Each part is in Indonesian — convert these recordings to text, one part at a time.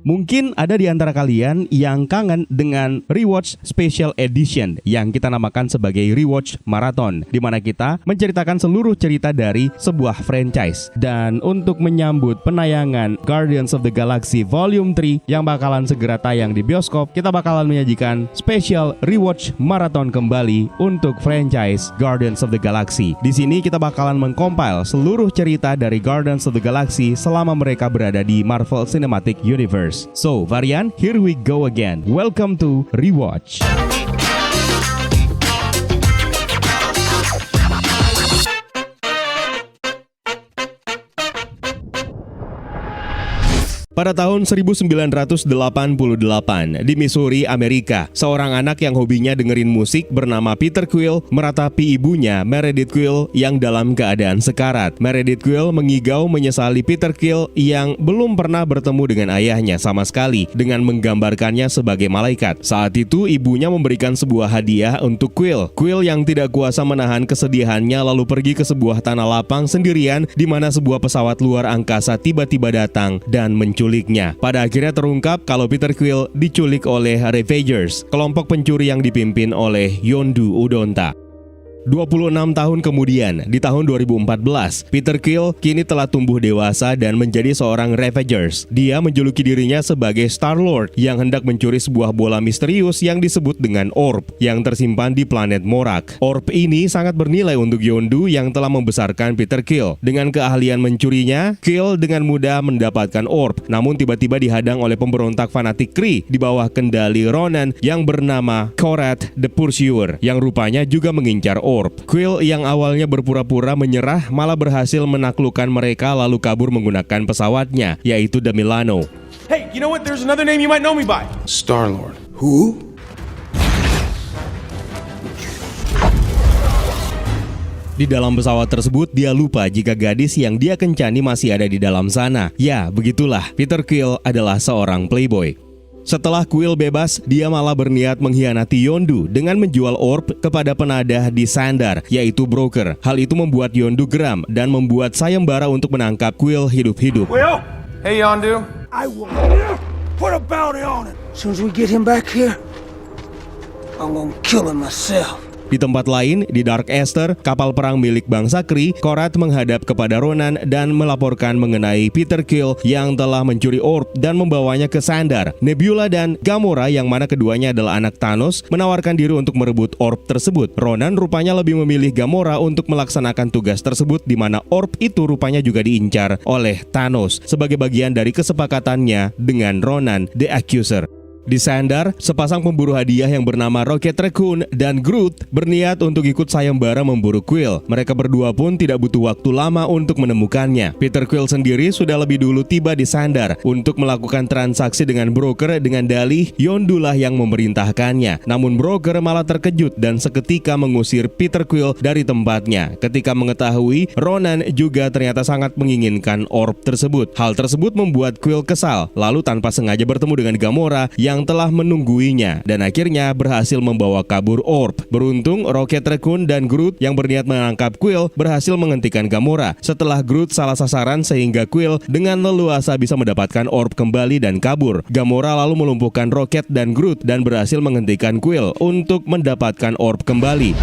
Mungkin ada di antara kalian yang kangen dengan Rewatch Special Edition yang kita namakan sebagai Rewatch Marathon, di mana kita menceritakan seluruh cerita dari sebuah franchise. Dan untuk menyambut penayangan Guardians of the Galaxy Volume 3 yang bakalan segera tayang di bioskop, kita bakalan menyajikan Special Rewatch Marathon kembali untuk franchise Guardians of the Galaxy. Di sini kita bakalan mengcompile seluruh cerita dari Guardians of the Galaxy selama mereka berada di Marvel Cinematic Universe. So, Varian, here we go again. Welcome to Rewatch. Pada tahun 1988 di Missouri, Amerika, seorang anak yang hobinya dengerin musik bernama Peter Quill meratapi ibunya, Meredith Quill, yang dalam keadaan sekarat. Meredith Quill mengigau menyesali Peter Quill yang belum pernah bertemu dengan ayahnya sama sekali dengan menggambarkannya sebagai malaikat. Saat itu ibunya memberikan sebuah hadiah untuk Quill. Quill yang tidak kuasa menahan kesedihannya lalu pergi ke sebuah tanah lapang sendirian di mana sebuah pesawat luar angkasa tiba-tiba datang dan menculiknya. Pada akhirnya terungkap kalau Peter Quill diculik oleh Ravagers, kelompok pencuri yang dipimpin oleh Yondu Udonta. 26 tahun kemudian, di tahun 2014, Peter Quill kini telah tumbuh dewasa dan menjadi seorang Ravagers. Dia menjuluki dirinya sebagai Star-Lord yang hendak mencuri sebuah bola misterius yang disebut dengan Orb yang tersimpan di planet Morak. Orb ini sangat bernilai untuk Yondu yang telah membesarkan Peter Quill. Dengan keahlian mencurinya, Quill dengan mudah mendapatkan Orb, namun tiba-tiba dihadang oleh pemberontak fanatik Kree di bawah kendali Ronan yang bernama Korath the Pursuer yang rupanya juga mengincar Orb. Quill yang awalnya berpura-pura menyerah malah berhasil menaklukkan mereka lalu kabur menggunakan pesawatnya, yaitu The Milano. Hey, you know what? There's another name you might know me by. Star-Lord. Who? Di dalam pesawat tersebut, dia lupa jika gadis yang dia kencani masih ada di dalam sana. Ya, begitulah, Peter Quill adalah seorang playboy. Setelah Quill bebas, dia malah berniat mengkhianati Yondu dengan menjual Orb kepada penadah di Sandar, yaitu broker. Hal itu membuat Yondu geram dan membuat sayembara untuk menangkap Quill hidup-hidup. Quill? Hey, Yondu. I will put a bounty on him. As soon as we get him back here, I'm gonna kill him myself. Di tempat lain, di Dark Aster, kapal perang milik bangsa Kree, Korath menghadap kepada Ronan dan melaporkan mengenai Peter Quill yang telah mencuri Orb dan membawanya ke Sandar. Nebula dan Gamora, yang mana keduanya adalah anak Thanos, menawarkan diri untuk merebut Orb tersebut. Ronan rupanya lebih memilih Gamora untuk melaksanakan tugas tersebut, di mana Orb itu rupanya juga diincar oleh Thanos sebagai bagian dari kesepakatannya dengan Ronan the Accuser. Di Sandar, sepasang pemburu hadiah yang bernama Rocket Raccoon dan Groot berniat untuk ikut sayembara memburu Quill. Mereka berdua pun tidak butuh waktu lama untuk menemukannya. Peter Quill sendiri sudah lebih dulu tiba di Sandar untuk melakukan transaksi dengan broker dengan dalih Yondu lah yang memerintahkannya. Namun broker malah terkejut dan seketika mengusir Peter Quill dari tempatnya ketika mengetahui Ronan juga ternyata sangat menginginkan Orb tersebut. Hal tersebut membuat Quill kesal, lalu tanpa sengaja bertemu dengan Gamora yang telah menungguinya dan akhirnya berhasil membawa kabur Orb. Beruntung Rocket Raccoon dan Groot yang berniat menangkap Quill berhasil menghentikan Gamora setelah Groot salah sasaran sehingga Quill dengan leluasa bisa mendapatkan Orb kembali dan kabur. Gamora lalu melumpuhkan Rocket dan Groot dan berhasil menghentikan Quill untuk mendapatkan Orb kembali.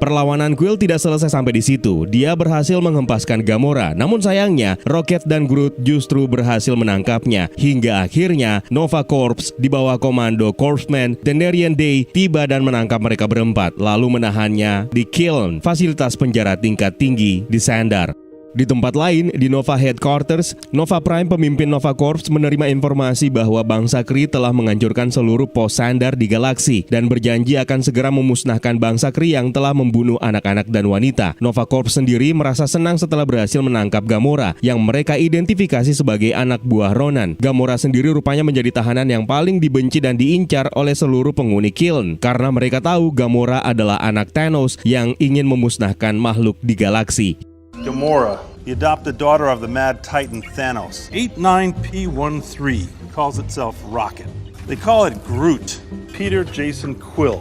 Perlawanan Quill tidak selesai sampai di situ. Dia berhasil menghempaskan Gamora. Namun sayangnya, Rocket dan Groot justru berhasil menangkapnya. Hingga akhirnya, Nova Corps di bawah komando Corpsman dan Darian Day tiba dan menangkap mereka berempat, lalu menahannya di Kiln, fasilitas penjara tingkat tinggi di Sandar. Di tempat lain, di Nova Headquarters, Nova Prime, pemimpin Nova Corps, menerima informasi bahwa bangsa Kree telah menghancurkan seluruh pos Sandar di galaksi dan berjanji akan segera memusnahkan bangsa Kree yang telah membunuh anak-anak dan wanita. Nova Corps sendiri merasa senang setelah berhasil menangkap Gamora yang mereka identifikasi sebagai anak buah Ronan. Gamora sendiri rupanya menjadi tahanan yang paling dibenci dan diincar oleh seluruh penghuni Kiln karena mereka tahu Gamora adalah anak Thanos yang ingin memusnahkan makhluk di galaksi. Gamora, the adopted daughter of the mad titan Thanos. 89P13 calls itself Rocket. They call it Groot. Peter Jason Quill.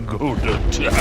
Go to town.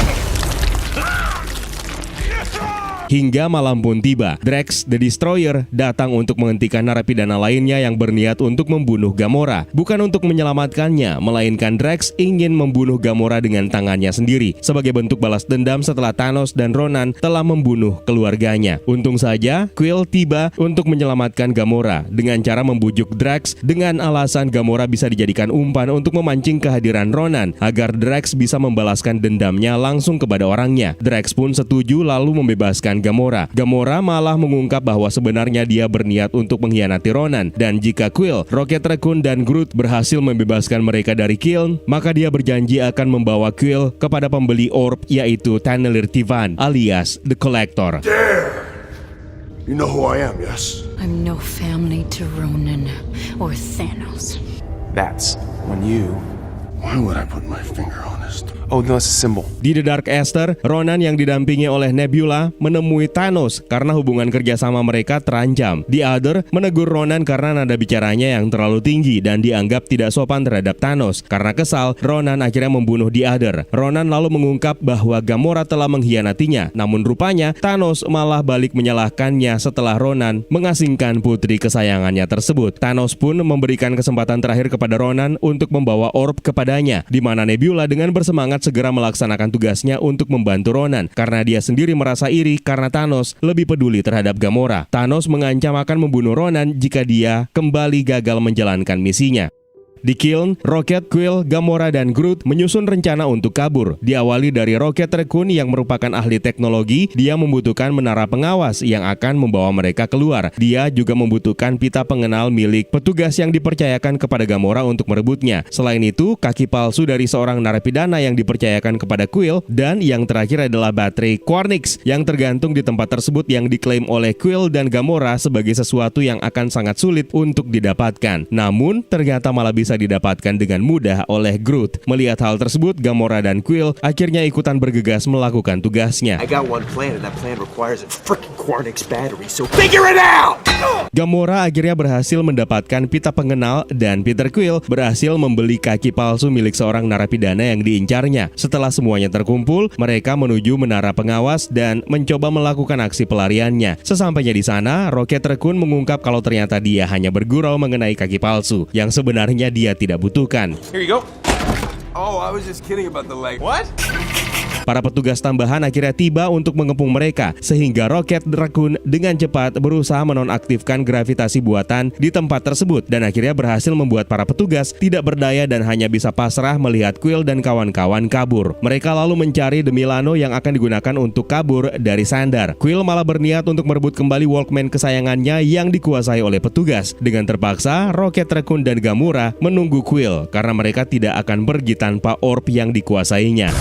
Hingga malam pun tiba, Drax the Destroyer datang untuk menghentikan narapidana lainnya yang berniat untuk membunuh Gamora. Bukan untuk menyelamatkannya, melainkan Drax ingin membunuh Gamora dengan tangannya sendiri sebagai bentuk balas dendam setelah Thanos dan Ronan telah membunuh keluarganya. Untung saja, Quill tiba untuk menyelamatkan Gamora dengan cara membujuk Drax dengan alasan Gamora bisa dijadikan umpan untuk memancing kehadiran Ronan agar Drax bisa membalaskan dendamnya langsung kepada orangnya. Drax pun setuju lalu membebaskan Gamora. Gamora malah mengungkap bahwa sebenarnya dia berniat untuk mengkhianati Ronan, dan jika Quill, Rocket Raccoon, dan Groot berhasil membebaskan mereka dari Kyln, maka dia berjanji akan membawa Quill kepada pembeli orb, yaitu Tannelir Tivan alias The Collector. You know who I am, yes? I'm no family to Ronan or Thanos. That's when you... Why would I put my finger on this? Oh, no, it's a symbol. Di The Dark Aster, Ronan yang didampingi oleh Nebula menemui Thanos karena hubungan kerjasama mereka terancam. The Other menegur Ronan karena nada bicaranya yang terlalu tinggi dan dianggap tidak sopan terhadap Thanos. Karena kesal, Ronan akhirnya membunuh The Other. Ronan lalu mengungkap bahwa Gamora telah mengkhianatinya. Namun rupanya Thanos malah balik menyalahkannya setelah Ronan mengasingkan putri kesayangannya tersebut. Thanos pun memberikan kesempatan terakhir kepada Ronan untuk membawa orb kepadanya, di mana Nebula dengan bersemangat segera melaksanakan tugasnya untuk membantu Ronan karena dia sendiri merasa iri karena Thanos lebih peduli terhadap Gamora. Thanos mengancam akan membunuh Ronan jika dia kembali gagal menjalankan misinya. Di Kyln, Rocket, Quill, Gamora, dan Groot menyusun rencana untuk kabur. Diawali dari Rocket Raccoon yang merupakan ahli teknologi, dia membutuhkan menara pengawas yang akan membawa mereka keluar. Dia juga membutuhkan pita pengenal milik petugas yang dipercayakan kepada Gamora untuk merebutnya. Selain itu, kaki palsu dari seorang narapidana yang dipercayakan kepada Quill, dan yang terakhir adalah baterai Quarnix yang tergantung di tempat tersebut yang diklaim oleh Quill dan Gamora sebagai sesuatu yang akan sangat sulit untuk didapatkan. Namun, ternyata malah bisa didapatkan dengan mudah oleh Groot. Melihat hal tersebut, Gamora dan Quill akhirnya ikutan bergegas melakukan tugasnya. I got one plan and that plan requires a freaking Quarnix battery, so figure it out! Gamora akhirnya berhasil mendapatkan pita pengenal dan Peter Quill berhasil membeli kaki palsu milik seorang narapidana yang diincarnya. Setelah semuanya terkumpul, mereka menuju menara pengawas dan mencoba melakukan aksi pelariannya. Sesampainya di sana, Rocket Raccoon mengungkap kalau ternyata dia hanya bergurau mengenai kaki palsu yang sebenarnya dia tidak butuhkan. Here you go. Oh, I was just kidding about the leg. What? Para petugas tambahan akhirnya tiba untuk mengepung mereka, sehingga Rocket Raccoon dengan cepat berusaha menonaktifkan gravitasi buatan di tempat tersebut dan akhirnya berhasil membuat para petugas tidak berdaya dan hanya bisa pasrah melihat Quill dan kawan-kawan kabur. Mereka lalu mencari The Milano yang akan digunakan untuk kabur dari Sandar. Quill malah berniat untuk merebut kembali Walkman kesayangannya yang dikuasai oleh petugas. Dengan terpaksa, Rocket Raccoon dan Gamora menunggu Quill karena mereka tidak akan pergi tanpa orb yang dikuasainya.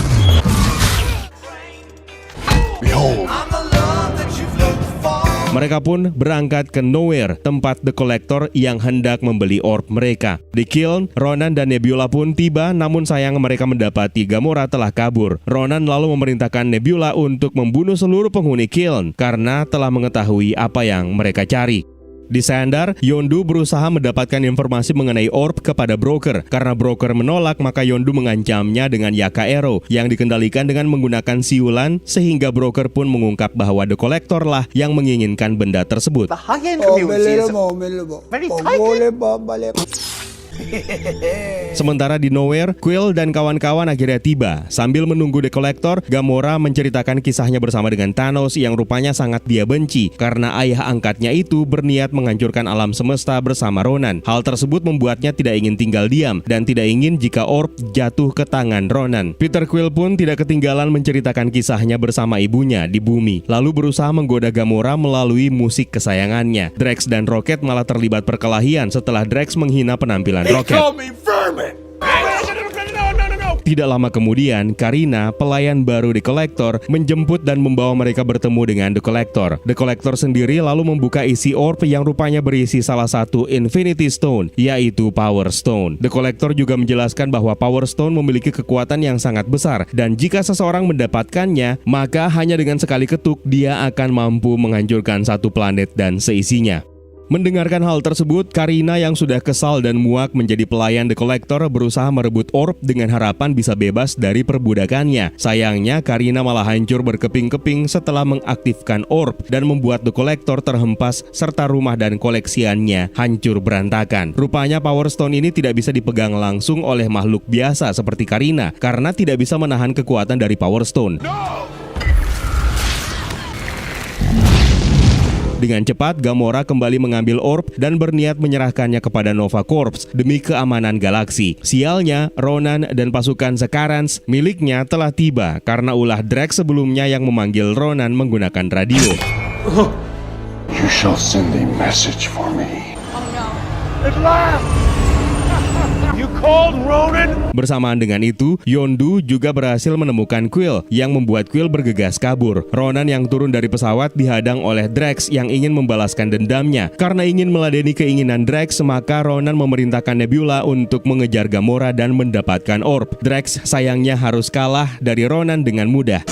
Mereka pun berangkat ke Nowhere, tempat The Collector yang hendak membeli orb mereka. Di Kyln, Ronan dan Nebula pun tiba, namun sayang mereka mendapati Gamora telah kabur. Ronan lalu memerintahkan Nebula untuk membunuh seluruh penghuni Kyln karena telah mengetahui apa yang mereka cari. Di Sandar, Yondu berusaha mendapatkan informasi mengenai orb kepada Broker. Karena Broker menolak, maka Yondu mengancamnya dengan Yaka Arrow yang dikendalikan dengan menggunakan siulan, sehingga Broker pun mengungkap bahwa The Collector lah yang menginginkan benda tersebut. The high-end community is very tight. Sementara di Nowhere, Quill dan kawan-kawan akhirnya tiba. Sambil menunggu The Collector, Gamora menceritakan kisahnya bersama dengan Thanos yang rupanya sangat dia benci karena ayah angkatnya itu berniat menghancurkan alam semesta bersama Ronan. Hal tersebut membuatnya tidak ingin tinggal diam dan tidak ingin jika orb jatuh ke tangan Ronan. Peter Quill pun tidak ketinggalan menceritakan kisahnya bersama ibunya di bumi, lalu berusaha menggoda Gamora melalui musik kesayangannya. Drax dan Rocket malah terlibat perkelahian setelah Drax menghina penampilan Rocket. Tidak lama kemudian, Karina, pelayan baru The Collector, menjemput dan membawa mereka bertemu dengan The Collector. The Collector sendiri lalu membuka isi orb yang rupanya berisi salah satu Infinity Stone, yaitu Power Stone. The Collector juga menjelaskan bahwa Power Stone memiliki kekuatan yang sangat besar, dan jika seseorang mendapatkannya, maka hanya dengan sekali ketuk dia akan mampu menghancurkan satu planet dan seisinya. Mendengarkan hal tersebut, Karina yang sudah kesal dan muak menjadi pelayan The Collector berusaha merebut orb dengan harapan bisa bebas dari perbudakannya. Sayangnya, Karina malah hancur berkeping-keping setelah mengaktifkan orb dan membuat The Collector terhempas serta rumah dan koleksiannya hancur berantakan. Rupanya Power Stone ini tidak bisa dipegang langsung oleh makhluk biasa seperti Karina karena tidak bisa menahan kekuatan dari Power Stone. Dengan cepat, Gamora kembali mengambil orb dan berniat menyerahkannya kepada Nova Corps demi keamanan galaksi. Sialnya, Ronan dan pasukan Sekarans miliknya telah tiba karena ulah Drax sebelumnya yang memanggil Ronan menggunakan radio. You shall send a message for me. You called Ronan? Bersamaan dengan itu, Yondu juga berhasil menemukan Quill yang membuat Quill bergegas kabur. Ronan yang turun dari pesawat dihadang oleh Drax yang ingin membalaskan dendamnya. Karena ingin meladeni keinginan Drax, maka Ronan memerintahkan Nebula untuk mengejar Gamora dan mendapatkan orb. Drax sayangnya harus kalah dari Ronan dengan mudah.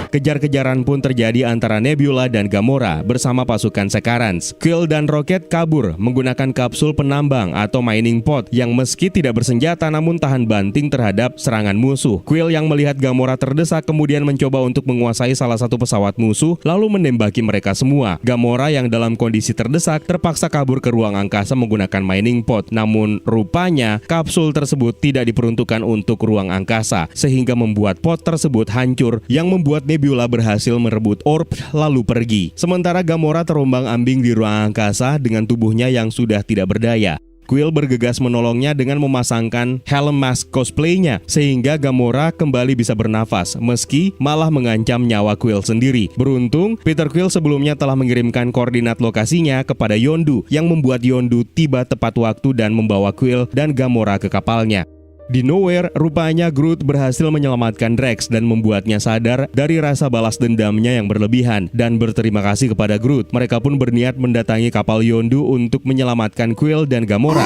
Kejar-kejaran pun terjadi antara Nebula dan Gamora bersama pasukan Sekarans. Quill dan Rocket kabur menggunakan kapsul penambang atau mining pod yang meski tidak bersenjata namun tahan banting terhadap serangan musuh. Quill yang melihat Gamora terdesak kemudian mencoba untuk menguasai salah satu pesawat musuh lalu menembaki mereka semua. Gamora yang dalam kondisi terdesak terpaksa kabur ke ruang angkasa menggunakan mining pod. Namun rupanya kapsul tersebut tidak diperuntukkan untuk ruang angkasa sehingga membuat pod tersebut hancur yang membuat Nebula berhasil merebut orb lalu pergi. Sementara Gamora terombang-ambing di ruang angkasa dengan tubuhnya yang sudah tidak berdaya. Quill bergegas menolongnya dengan memasangkan helm mask cosplaynya sehingga Gamora kembali bisa bernafas meski malah mengancam nyawa Quill sendiri. Beruntung, Peter Quill sebelumnya telah mengirimkan koordinat lokasinya kepada Yondu yang membuat Yondu tiba tepat waktu dan membawa Quill dan Gamora ke kapalnya. Di Nowhere, rupanya Groot berhasil menyelamatkan Drax dan membuatnya sadar dari rasa balas dendamnya yang berlebihan dan berterima kasih kepada Groot. Mereka pun berniat mendatangi kapal Yondu untuk menyelamatkan Quill dan Gamora.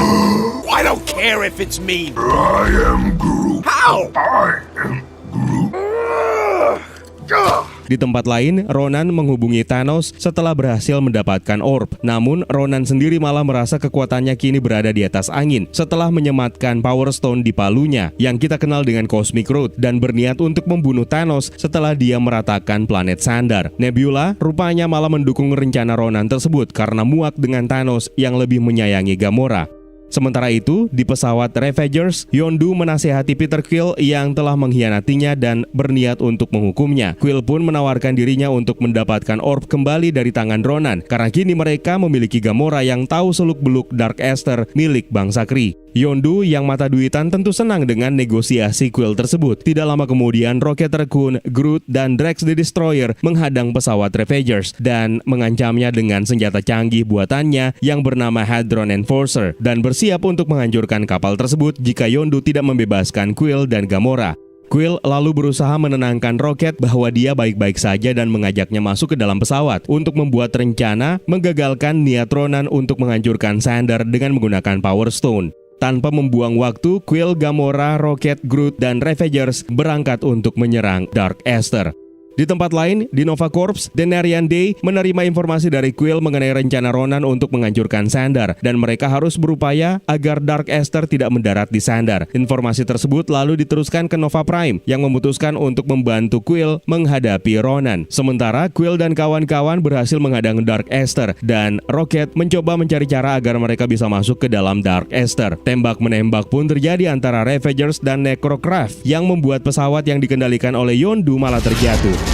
I don't care if it's me. I am Groot. How? I am Groot. Di tempat lain, Ronan menghubungi Thanos setelah berhasil mendapatkan orb. Namun, Ronan sendiri malah merasa kekuatannya kini berada di atas angin setelah menyematkan Power Stone di palunya yang kita kenal dengan Cosmic Road dan berniat untuk membunuh Thanos setelah dia meratakan planet Sandar. Nebula rupanya malah mendukung rencana Ronan tersebut karena muak dengan Thanos yang lebih menyayangi Gamora. Sementara itu, di pesawat Ravagers, Yondu menasihati Peter Quill yang telah mengkhianatinya dan berniat untuk menghukumnya. Quill pun menawarkan dirinya untuk mendapatkan orb kembali dari tangan Ronan, karena kini mereka memiliki Gamora yang tahu seluk-beluk Dark Aster milik bangsa Kree. Yondu yang mata duitan tentu senang dengan negosiasi Quill tersebut. Tidak lama kemudian, Rocket Raccoon, Groot, dan Drax the Destroyer menghadang pesawat Ravagers dan mengancamnya dengan senjata canggih buatannya yang bernama Hadron Enforcer dan bersiap untuk menghancurkan kapal tersebut jika Yondu tidak membebaskan Quill dan Gamora. Quill lalu berusaha menenangkan Rocket bahwa dia baik-baik saja dan mengajaknya masuk ke dalam pesawat untuk membuat rencana menggagalkan niat Ronan untuk menghancurkan Sandar dengan menggunakan Power Stone. Tanpa membuang waktu, Quill, Gamora, Rocket, Groot, dan Ravagers berangkat untuk menyerang Dark Aster. Di tempat lain, di Nova Corps, Denarian Day menerima informasi dari Quill mengenai rencana Ronan untuk menghancurkan Sandar dan mereka harus berupaya agar Dark Aster tidak mendarat di Sandar. Informasi tersebut lalu diteruskan ke Nova Prime yang memutuskan untuk membantu Quill menghadapi Ronan. Sementara Quill dan kawan-kawan berhasil menghadang Dark Aster dan Rocket mencoba mencari cara agar mereka bisa masuk ke dalam Dark Aster. Tembak-menembak pun terjadi antara Ravagers dan Necrocraft yang membuat pesawat yang dikendalikan oleh Yondu malah terjatuh.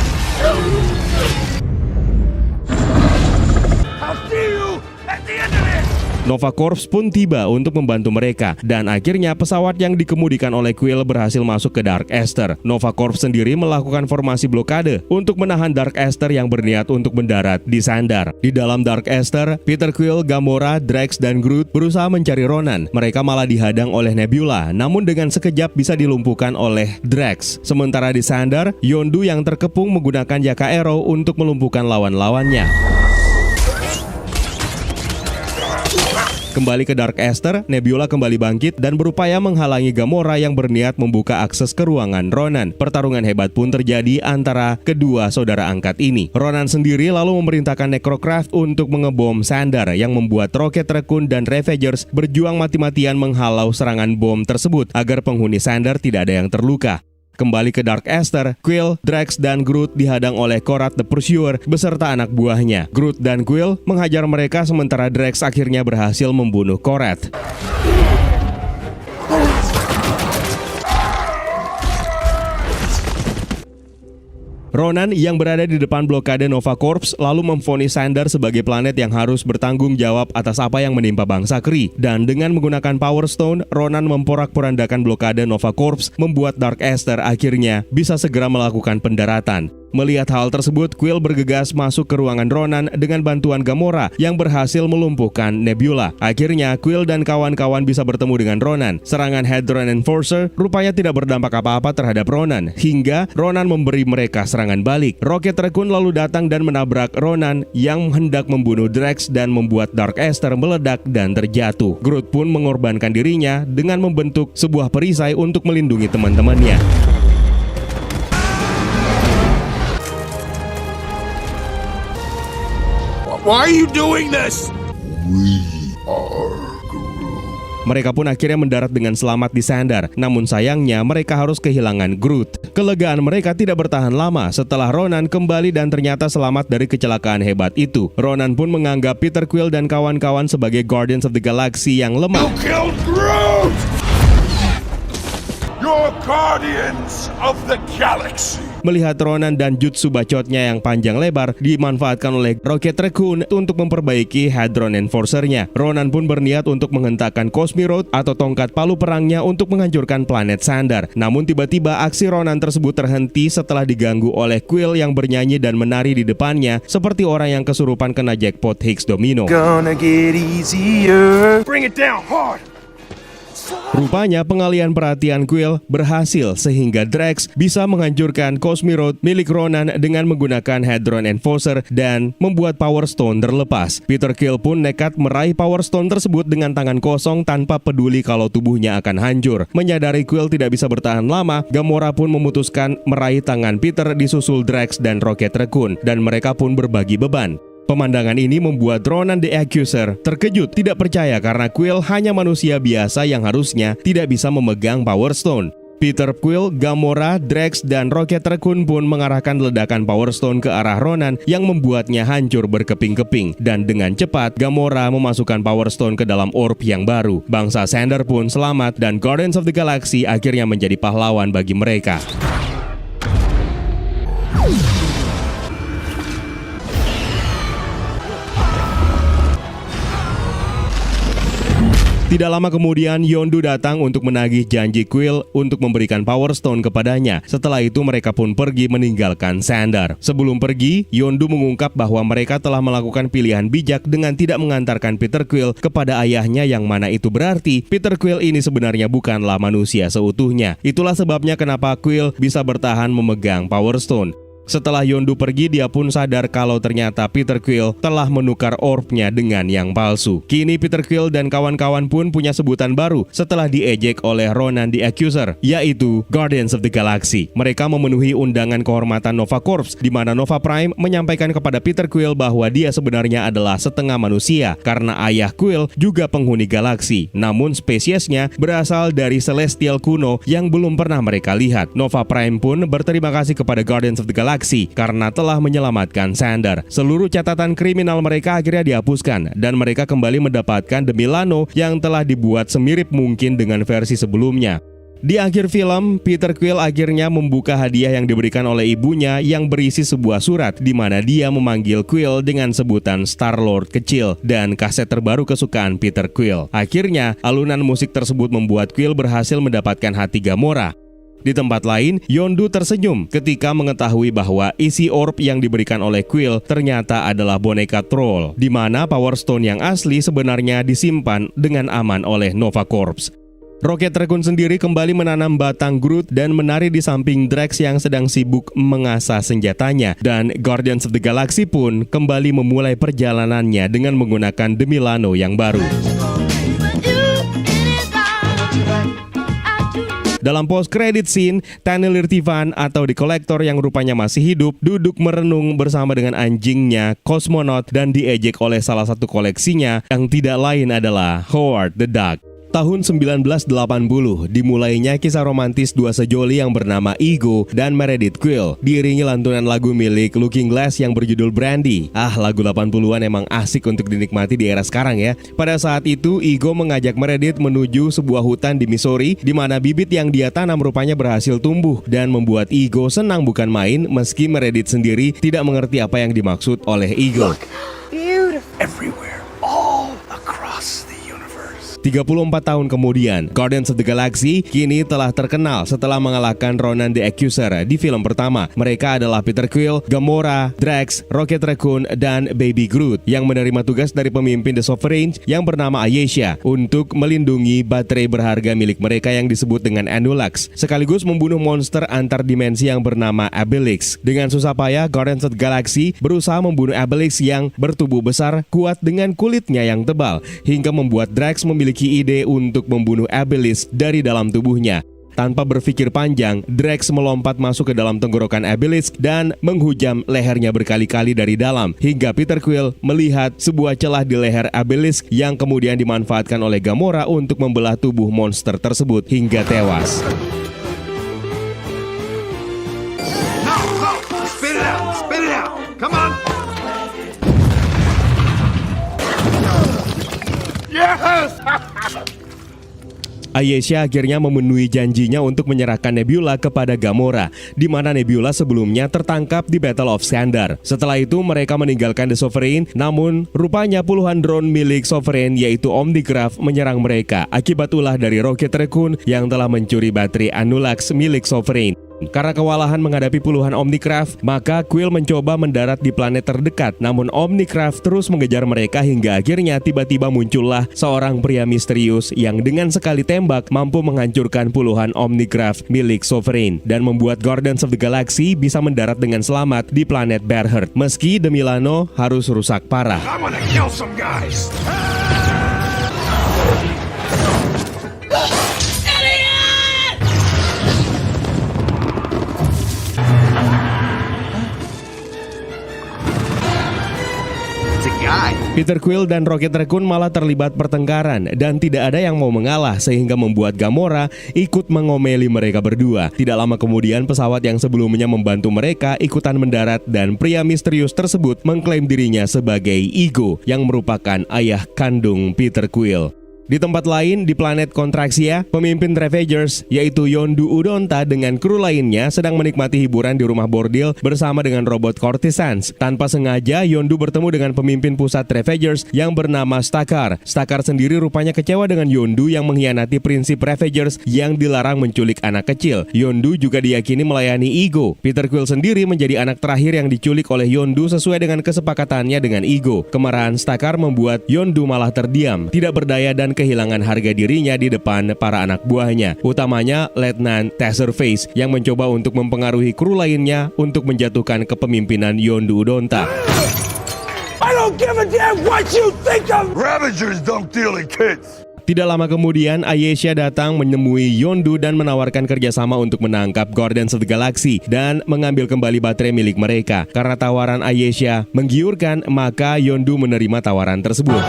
Nova Corps pun tiba untuk membantu mereka dan akhirnya pesawat yang dikemudikan oleh Quill berhasil masuk ke Dark Aster. Nova Corps sendiri melakukan formasi blokade untuk menahan Dark Aster yang berniat untuk mendarat di Sandar. Di dalam Dark Aster, Peter Quill, Gamora, Drax, dan Groot berusaha mencari Ronan. Mereka malah dihadang oleh Nebula, namun dengan sekejap bisa dilumpuhkan oleh Drax. Sementara di Sandar, Yondu yang terkepung menggunakan Yaka Arrow untuk melumpuhkan lawan-lawannya. Kembali ke Dark Aster, Nebula kembali bangkit dan berupaya menghalangi Gamora yang berniat membuka akses ke ruangan Ronan. Pertarungan hebat pun terjadi antara kedua saudara angkat ini. Ronan sendiri lalu memerintahkan Necrocraft untuk mengebom Sandar yang membuat Rocket Raccoon dan Ravagers berjuang mati-matian menghalau serangan bom tersebut agar penghuni Sandar tidak ada yang terluka. Kembali ke Dark Aster, Quill, Drax, dan Groot dihadang oleh Korath the Pursuer beserta anak buahnya. Groot dan Quill menghajar mereka sementara Drax akhirnya berhasil membunuh Korath. Ronan yang berada di depan blokade Nova Corps lalu memvonis Sandar sebagai planet yang harus bertanggung jawab atas apa yang menimpa bangsa Kree. Dan dengan menggunakan Power Stone, Ronan memporak-porandakan blokade Nova Corps, membuat Dark Aster akhirnya bisa segera melakukan pendaratan. Melihat hal tersebut, Quill bergegas masuk ke ruangan Ronan dengan bantuan Gamora yang berhasil melumpuhkan Nebula. Akhirnya, Quill dan kawan-kawan bisa bertemu dengan Ronan. Serangan Hadron Enforcer rupanya tidak berdampak apa-apa terhadap Ronan, hingga Ronan memberi mereka serangan balik. Rocket Raccoon lalu datang dan menabrak Ronan yang hendak membunuh Drax dan membuat Dark Aster meledak dan terjatuh. Groot pun mengorbankan dirinya dengan membentuk sebuah perisai untuk melindungi teman-temannya. Why are you doing this? Mereka pun akhirnya mendarat dengan selamat di Sandar. Namun sayangnya mereka harus kehilangan Groot. Kelegaan mereka tidak bertahan lama setelah Ronan kembali dan ternyata selamat dari kecelakaan hebat itu. Ronan pun menganggap Peter Quill dan kawan-kawan sebagai Guardians of the Galaxy yang lemah. You killed Groot! You're Guardians of the Galaxy! Melihat Ronan dan jutsu bacotnya yang panjang lebar dimanfaatkan oleh Rocket Raccoon untuk memperbaiki Hadron Enforcer-nya. Ronan pun berniat untuk menghentakkan Cosmirode atau tongkat palu perangnya untuk menghancurkan planet Sandar. Namun tiba-tiba aksi Ronan tersebut terhenti setelah diganggu oleh Quill yang bernyanyi dan menari di depannya seperti orang yang kesurupan kena jackpot Higgs Domino. Gonna get easier. Bring it down hard! Rupanya pengalihan perhatian Quill berhasil sehingga Drax bisa menghancurkan Cosmirode milik Ronan dengan menggunakan Hadron Enforcer dan membuat Power Stone terlepas. Peter Quill pun nekat meraih Power Stone tersebut dengan tangan kosong tanpa peduli kalau tubuhnya akan hancur. Menyadari Quill tidak bisa bertahan lama, Gamora pun memutuskan meraih tangan Peter disusul Drax dan Rocket Raccoon dan mereka pun berbagi beban. Pemandangan ini membuat Ronan the Accuser terkejut, tidak percaya karena Quill hanya manusia biasa yang harusnya tidak bisa memegang Power Stone. Peter, Quill, Gamora, Drax, dan Rocket Raccoon pun mengarahkan ledakan Power Stone ke arah Ronan yang membuatnya hancur berkeping-keping. Dan dengan cepat, Gamora memasukkan Power Stone ke dalam orb yang baru. Bangsa Sandar pun selamat dan Guardians of the Galaxy akhirnya menjadi pahlawan bagi mereka. Tidak lama kemudian, Yondu datang untuk menagih janji Quill untuk memberikan Power Stone kepadanya. Setelah itu mereka pun pergi meninggalkan Sandar. Sebelum pergi, Yondu mengungkap bahwa mereka telah melakukan pilihan bijak dengan tidak mengantarkan Peter Quill kepada ayahnya, yang mana itu berarti Peter Quill ini sebenarnya bukanlah manusia seutuhnya. Itulah sebabnya kenapa Quill bisa bertahan memegang Power Stone. Setelah Yondu pergi, dia pun sadar kalau ternyata Peter Quill telah menukar orbnya dengan yang palsu. Kini Peter Quill dan kawan-kawan pun punya sebutan baru setelah diejek oleh Ronan the Accuser, yaitu Guardians of the Galaxy. Mereka memenuhi undangan kehormatan Nova Corps, di mana Nova Prime menyampaikan kepada Peter Quill bahwa dia sebenarnya adalah setengah manusia, karena ayah Quill juga penghuni galaksi. Namun spesiesnya berasal dari Celestial kuno yang belum pernah mereka lihat. Nova Prime pun berterima kasih kepada Guardians of the Galaxy karena telah menyelamatkan Sandar. Seluruh catatan kriminal mereka akhirnya dihapuskan dan mereka kembali mendapatkan The Milano yang telah dibuat semirip mungkin dengan versi sebelumnya. Di akhir film, Peter Quill akhirnya membuka hadiah yang diberikan oleh ibunya yang berisi sebuah surat di mana dia memanggil Quill dengan sebutan Star-Lord kecil dan kaset terbaru kesukaan Peter Quill. Akhirnya, alunan musik tersebut membuat Quill berhasil mendapatkan hati Gamora. Di tempat lain, Yondu tersenyum ketika mengetahui bahwa isi orb yang diberikan oleh Quill ternyata adalah boneka troll, di mana Power Stone yang asli sebenarnya disimpan dengan aman oleh Nova Corps. Rocket Raccoon sendiri kembali menanam batang Groot dan menari di samping Drax yang sedang sibuk mengasah senjatanya. Dan Guardians of the Galaxy pun kembali memulai perjalanannya dengan menggunakan The Milano yang baru. Dalam post-credit scene, Tannelir Tivan atau The Collector yang rupanya masih hidup duduk merenung bersama dengan anjingnya, Cosmonaut, dan diejek oleh salah satu koleksinya yang tidak lain adalah Howard the Duck. Tahun 1980 dimulainya kisah romantis dua sejoli yang bernama Ego dan Meredith Quill, diiringi lantunan lagu milik Looking Glass yang berjudul Brandy. Lagu 80-an emang asik untuk dinikmati di era sekarang ya. Pada saat itu Ego mengajak Meredith menuju sebuah hutan di Missouri di mana bibit yang dia tanam rupanya berhasil tumbuh dan membuat Ego senang bukan main, meski Meredith sendiri tidak mengerti apa yang dimaksud oleh Ego. Everywhere, all across the universe. 34 tahun kemudian, Guardians of the Galaxy kini telah terkenal setelah mengalahkan Ronan the Accuser di film pertama. Mereka adalah Peter Quill, Gamora, Drax, Rocket Raccoon, dan Baby Groot yang menerima tugas dari pemimpin The Sovereign yang bernama Ayesha untuk melindungi baterai berharga milik mereka yang disebut dengan Anulax, sekaligus membunuh monster antar dimensi yang bernama Abelix. Dengan susah payah, Guardians of the Galaxy berusaha membunuh Abelix yang bertubuh besar, kuat dengan kulitnya yang tebal, hingga membuat Drax memiliki ide untuk membunuh Abelix dari dalam tubuhnya. Tanpa berpikir panjang, Drax melompat masuk ke dalam tenggorokan Abelix dan menghujam lehernya berkali-kali dari dalam, hingga Peter Quill melihat sebuah celah di leher Abelix yang kemudian dimanfaatkan oleh Gamora untuk membelah tubuh monster tersebut hingga tewas. Spit it out! Spit it out! Come on! Yes! Ayesha akhirnya memenuhi janjinya untuk menyerahkan Nebula kepada Gamora, di mana Nebula sebelumnya tertangkap di Battle of Xandar. Setelah itu mereka meninggalkan The Sovereign, namun rupanya puluhan drone milik Sovereign yaitu Omnicraft menyerang mereka akibat ulah dari Rocket Raccoon yang telah mencuri baterai Anulax milik Sovereign. Karena kewalahan menghadapi puluhan Omnicraft, maka Quill mencoba mendarat di planet terdekat. Namun Omnicraft terus mengejar mereka hingga akhirnya tiba-tiba muncullah seorang pria misterius yang dengan sekali tembak mampu menghancurkan puluhan Omnicraft milik Sovereign dan membuat Guardians of the Galaxy bisa mendarat dengan selamat di planet Bearheart, meski The Milano harus rusak parah. I'm gonna kill some guys! Peter Quill dan Rocket Raccoon malah terlibat pertengkaran dan tidak ada yang mau mengalah sehingga membuat Gamora ikut mengomeli mereka berdua. Tidak lama kemudian pesawat yang sebelumnya membantu mereka ikutan mendarat dan pria misterius tersebut mengklaim dirinya sebagai Ego yang merupakan ayah kandung Peter Quill. Di tempat lain, di planet Contraxia, pemimpin Ravagers, yaitu Yondu Udonta dengan kru lainnya sedang menikmati hiburan di rumah bordil bersama dengan robot courtesans. Tanpa sengaja, Yondu bertemu dengan pemimpin pusat Ravagers yang bernama Stakar. Stakar sendiri rupanya kecewa dengan Yondu yang mengkhianati prinsip Ravagers yang dilarang menculik anak kecil. Yondu juga diyakini melayani Ego. Peter Quill sendiri menjadi anak terakhir yang diculik oleh Yondu sesuai dengan kesepakatannya dengan Ego. Kemarahan Stakar membuat Yondu malah terdiam, tidak berdaya dan kehilangan harga dirinya di depan para anak buahnya, utamanya Letnan Taserface yang mencoba untuk mempengaruhi kru lainnya untuk menjatuhkan kepemimpinan Yondu Udonta. I don't give a damn what you think of. Ravagers don't deal in kids! Tidak lama kemudian, Ayesha datang menemui Yondu dan menawarkan kerjasama untuk menangkap Guardians of the Galaxy dan mengambil kembali baterai milik mereka. Karena tawaran Ayesha menggiurkan, maka Yondu menerima tawaran tersebut.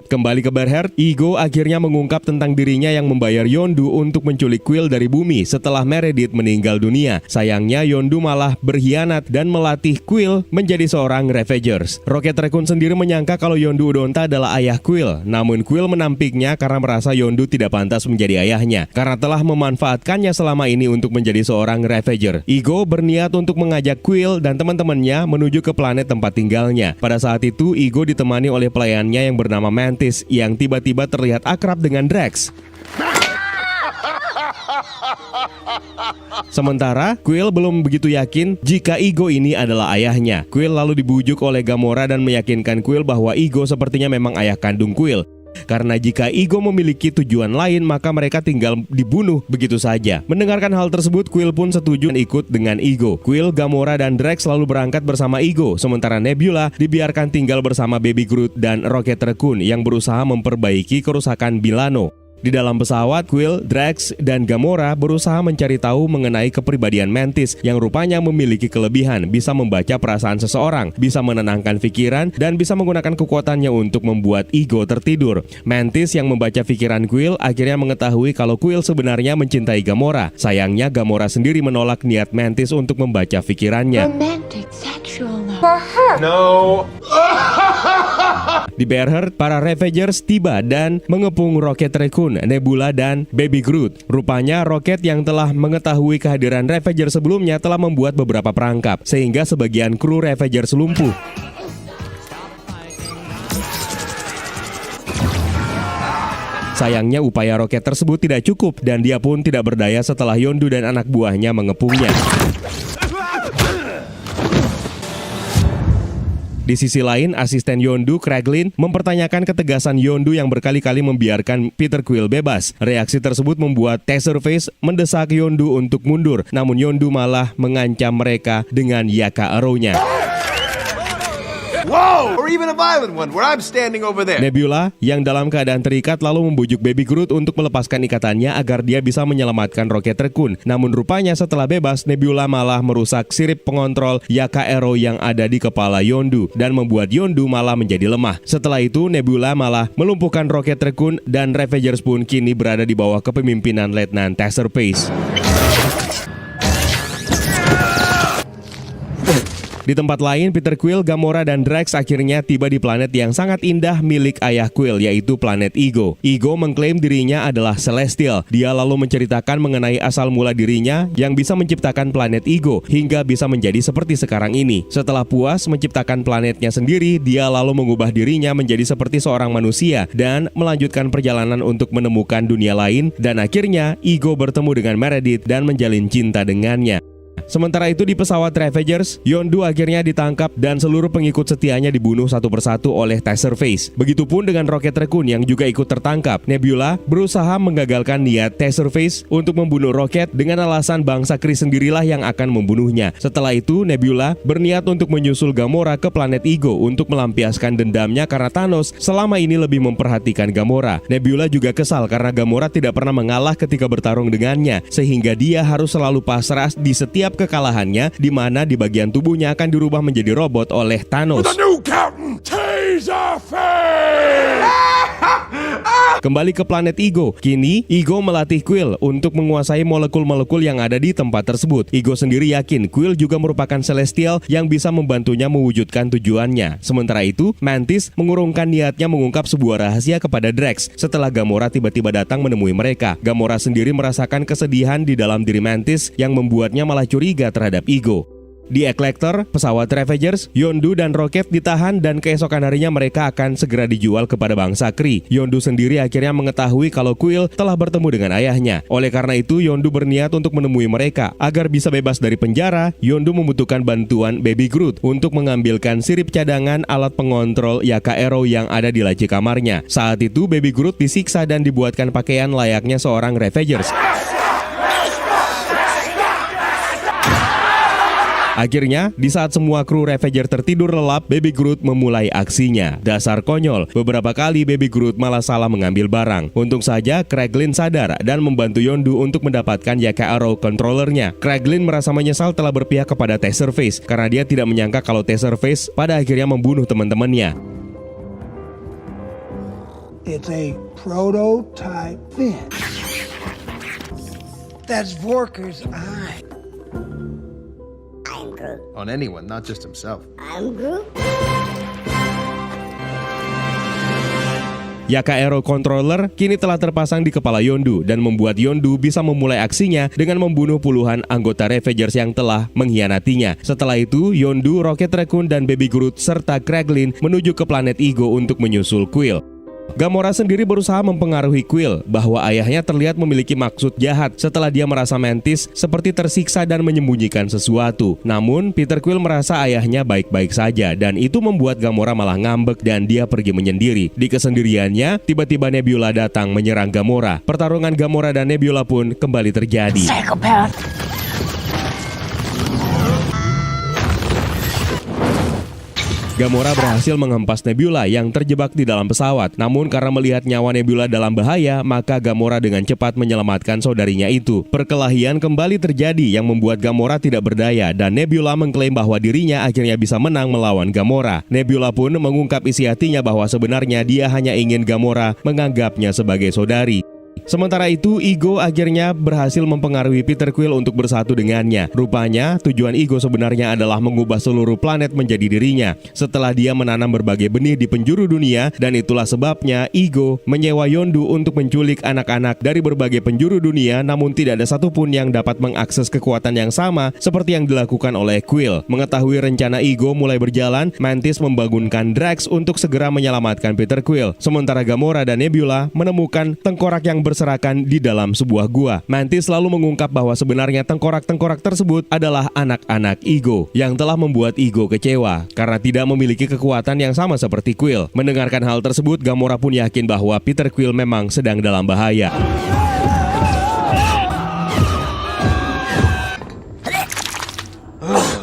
Kembali ke Bearheart, Ego akhirnya mengungkap tentang dirinya yang membayar Yondu untuk menculik Quill dari bumi setelah Meredith meninggal dunia. Sayangnya Yondu malah berkhianat dan melatih Quill menjadi seorang Ravagers. Rocket Raccoon sendiri menyangka kalau Yondu Udonta adalah ayah Quill, namun Quill menampiknya karena merasa Yondu tidak pantas menjadi ayahnya karena telah memanfaatkannya selama ini untuk menjadi seorang Ravager. Ego berniat untuk mengajak Quill dan teman-temannya menuju ke planet tempat tinggalnya. Pada saat itu, Ego ditemani oleh pelayannya yang bernama Mantis yang tiba-tiba terlihat akrab dengan Drax. Sementara Quill belum begitu yakin jika Ego ini adalah ayahnya. Quill lalu dibujuk oleh Gamora dan meyakinkan Quill bahwa Ego sepertinya memang ayah kandung Quill. Karena jika Ego memiliki tujuan lain, maka mereka tinggal dibunuh begitu saja. Mendengarkan hal tersebut, Quill pun setuju dan ikut dengan Ego. Quill, Gamora, dan Drax selalu berangkat bersama Ego, sementara Nebula dibiarkan tinggal bersama Baby Groot dan Rocket Raccoon yang berusaha memperbaiki kerusakan Milano. Di dalam pesawat, Quill, Drax, dan Gamora berusaha mencari tahu mengenai kepribadian Mantis yang rupanya memiliki kelebihan, bisa membaca perasaan seseorang, bisa menenangkan pikiran, dan bisa menggunakan kekuatannya untuk membuat Ego tertidur. Mantis yang membaca pikiran Quill akhirnya mengetahui kalau Quill sebenarnya mencintai Gamora. Sayangnya Gamora sendiri menolak niat Mantis untuk membaca pikirannya. Romantic, sexual love. No. Di Bear Heart, para Ravagers tiba dan mengepung Rocket Raccoon, Nebula, dan Baby Groot. Rupanya Rocket yang telah mengetahui kehadiran Ravager sebelumnya telah membuat beberapa perangkap, sehingga sebagian kru Ravagers lumpuh. Sayangnya upaya Rocket tersebut tidak cukup dan dia pun tidak berdaya setelah Yondu dan anak buahnya mengepungnya. Di sisi lain, asisten Yondu, Kraglin, mempertanyakan ketegasan Yondu yang berkali-kali membiarkan Peter Quill bebas. Reaksi tersebut membuat Taserface mendesak Yondu untuk mundur, namun Yondu malah mengancam mereka dengan Yaka Arrow-nya. Whoa! Or even a violent one where I'm standing over there. Nebula yang dalam keadaan terikat lalu membujuk Baby Groot untuk melepaskan ikatannya agar dia bisa menyelamatkan Rocket Raccoon. Namun rupanya setelah bebas, Nebula malah merusak sirip pengontrol Yaka Arrow yang ada di kepala Yondu dan membuat Yondu malah menjadi lemah. Setelah itu, Nebula malah melumpuhkan Rocket Raccoon dan Ravagers pun kini berada di bawah kepemimpinan Letnan Taserface. Di tempat lain, Peter Quill, Gamora, dan Drax akhirnya tiba di planet yang sangat indah milik ayah Quill, yaitu planet Ego. Ego mengklaim dirinya adalah Celestial. Dia lalu menceritakan mengenai asal mula dirinya yang bisa menciptakan planet Ego hingga bisa menjadi seperti sekarang ini. Setelah puas menciptakan planetnya sendiri, dia lalu mengubah dirinya menjadi seperti seorang manusia dan melanjutkan perjalanan untuk menemukan dunia lain, dan akhirnya Ego bertemu dengan Meredith dan menjalin cinta dengannya. Sementara itu di pesawat Ravagers, Yondu akhirnya ditangkap dan seluruh pengikut setianya dibunuh satu persatu oleh Taserface. Begitupun dengan Rocket Raccoon yang juga ikut tertangkap. Nebula berusaha menggagalkan niat Taserface untuk membunuh Rocket dengan alasan bangsa Kree sendirilah yang akan membunuhnya. Setelah itu, Nebula berniat untuk menyusul Gamora ke planet Ego untuk melampiaskan dendamnya karena Thanos selama ini lebih memperhatikan Gamora. Nebula juga kesal karena Gamora tidak pernah mengalah ketika bertarung dengannya, sehingga dia harus selalu pasrah di setiap kekalahannya, di mana di bagian tubuhnya akan dirubah menjadi robot oleh Thanos. Kembali ke planet Ego. Kini, Ego melatih Quill untuk menguasai molekul-molekul yang ada di tempat tersebut. Ego sendiri yakin Quill juga merupakan Celestial yang bisa membantunya mewujudkan tujuannya. Sementara itu, Mantis mengurungkan niatnya mengungkap sebuah rahasia kepada Drax setelah Gamora tiba-tiba datang menemui mereka. Gamora sendiri merasakan kesedihan di dalam diri Mantis yang membuatnya malah curiga terhadap Ego. Di Eclector, pesawat Ravagers, Yondu dan Rocket ditahan dan keesokan harinya mereka akan segera dijual kepada bangsa Kree. Yondu sendiri akhirnya mengetahui kalau Quill telah bertemu dengan ayahnya. Oleh karena itu, Yondu berniat untuk menemui mereka. Agar bisa bebas dari penjara, Yondu membutuhkan bantuan Baby Groot untuk mengambilkan sirip cadangan alat pengontrol Yaka Arrow yang ada di laci kamarnya. Saat itu, Baby Groot disiksa dan dibuatkan pakaian layaknya seorang Ravagers. Akhirnya, di saat semua kru Ravager tertidur lelap, Baby Groot memulai aksinya. Dasar konyol, beberapa kali Baby Groot malah salah mengambil barang. Untung saja Kraglin sadar dan membantu Yondu untuk mendapatkan Yaka Arrow controllernya. Kraglin merasa menyesal telah berpihak kepada Taserface karena dia tidak menyangka kalau Taserface pada akhirnya membunuh teman-temannya. It's a prototype fin. That's Vorker's eye. On anyone, not just himself. Yaka Arrow Controller kini telah terpasang di kepala Yondu dan membuat Yondu bisa memulai aksinya dengan membunuh puluhan anggota Ravagers yang telah mengkhianatinya. Setelah itu, Yondu, Rocket Raccoon, dan Baby Groot serta Kraglin menuju ke planet Ego untuk menyusul Quill. Gamora sendiri berusaha mempengaruhi Quill bahwa ayahnya terlihat memiliki maksud jahat setelah dia merasa Mantis seperti tersiksa dan menyembunyikan sesuatu. Namun, Peter Quill merasa ayahnya baik-baik saja dan itu membuat Gamora malah ngambek dan dia pergi menyendiri. Di kesendiriannya, tiba-tiba Nebula datang menyerang Gamora. Pertarungan Gamora dan Nebula pun kembali terjadi. Psychopath. Gamora berhasil menghempas Nebula yang terjebak di dalam pesawat. Namun karena melihat nyawa Nebula dalam bahaya, maka Gamora dengan cepat menyelamatkan saudarinya itu. Perkelahian kembali terjadi yang membuat Gamora tidak berdaya dan Nebula mengklaim bahwa dirinya akhirnya bisa menang melawan Gamora. Nebula pun mengungkap isi hatinya bahwa sebenarnya dia hanya ingin Gamora menganggapnya sebagai saudari. Sementara itu, Ego akhirnya berhasil mempengaruhi Peter Quill untuk bersatu dengannya. Rupanya, tujuan Ego sebenarnya adalah mengubah seluruh planet menjadi dirinya. Setelah dia menanam berbagai benih di penjuru dunia, dan itulah sebabnya Ego menyewa Yondu untuk menculik anak-anak dari berbagai penjuru dunia, namun tidak ada satupun yang dapat mengakses kekuatan yang sama seperti yang dilakukan oleh Quill. Mengetahui rencana Ego mulai berjalan, Mantis membangunkan Drax untuk segera menyelamatkan Peter Quill. Sementara Gamora dan Nebula menemukan tengkorak yang berserakan di dalam sebuah gua. Mantis selalu mengungkap bahwa sebenarnya tengkorak-tengkorak tersebut adalah anak-anak Ego yang telah membuat Ego kecewa karena tidak memiliki kekuatan yang sama seperti Quill. Mendengarkan hal tersebut, Gamora pun yakin bahwa Peter Quill memang sedang dalam bahaya.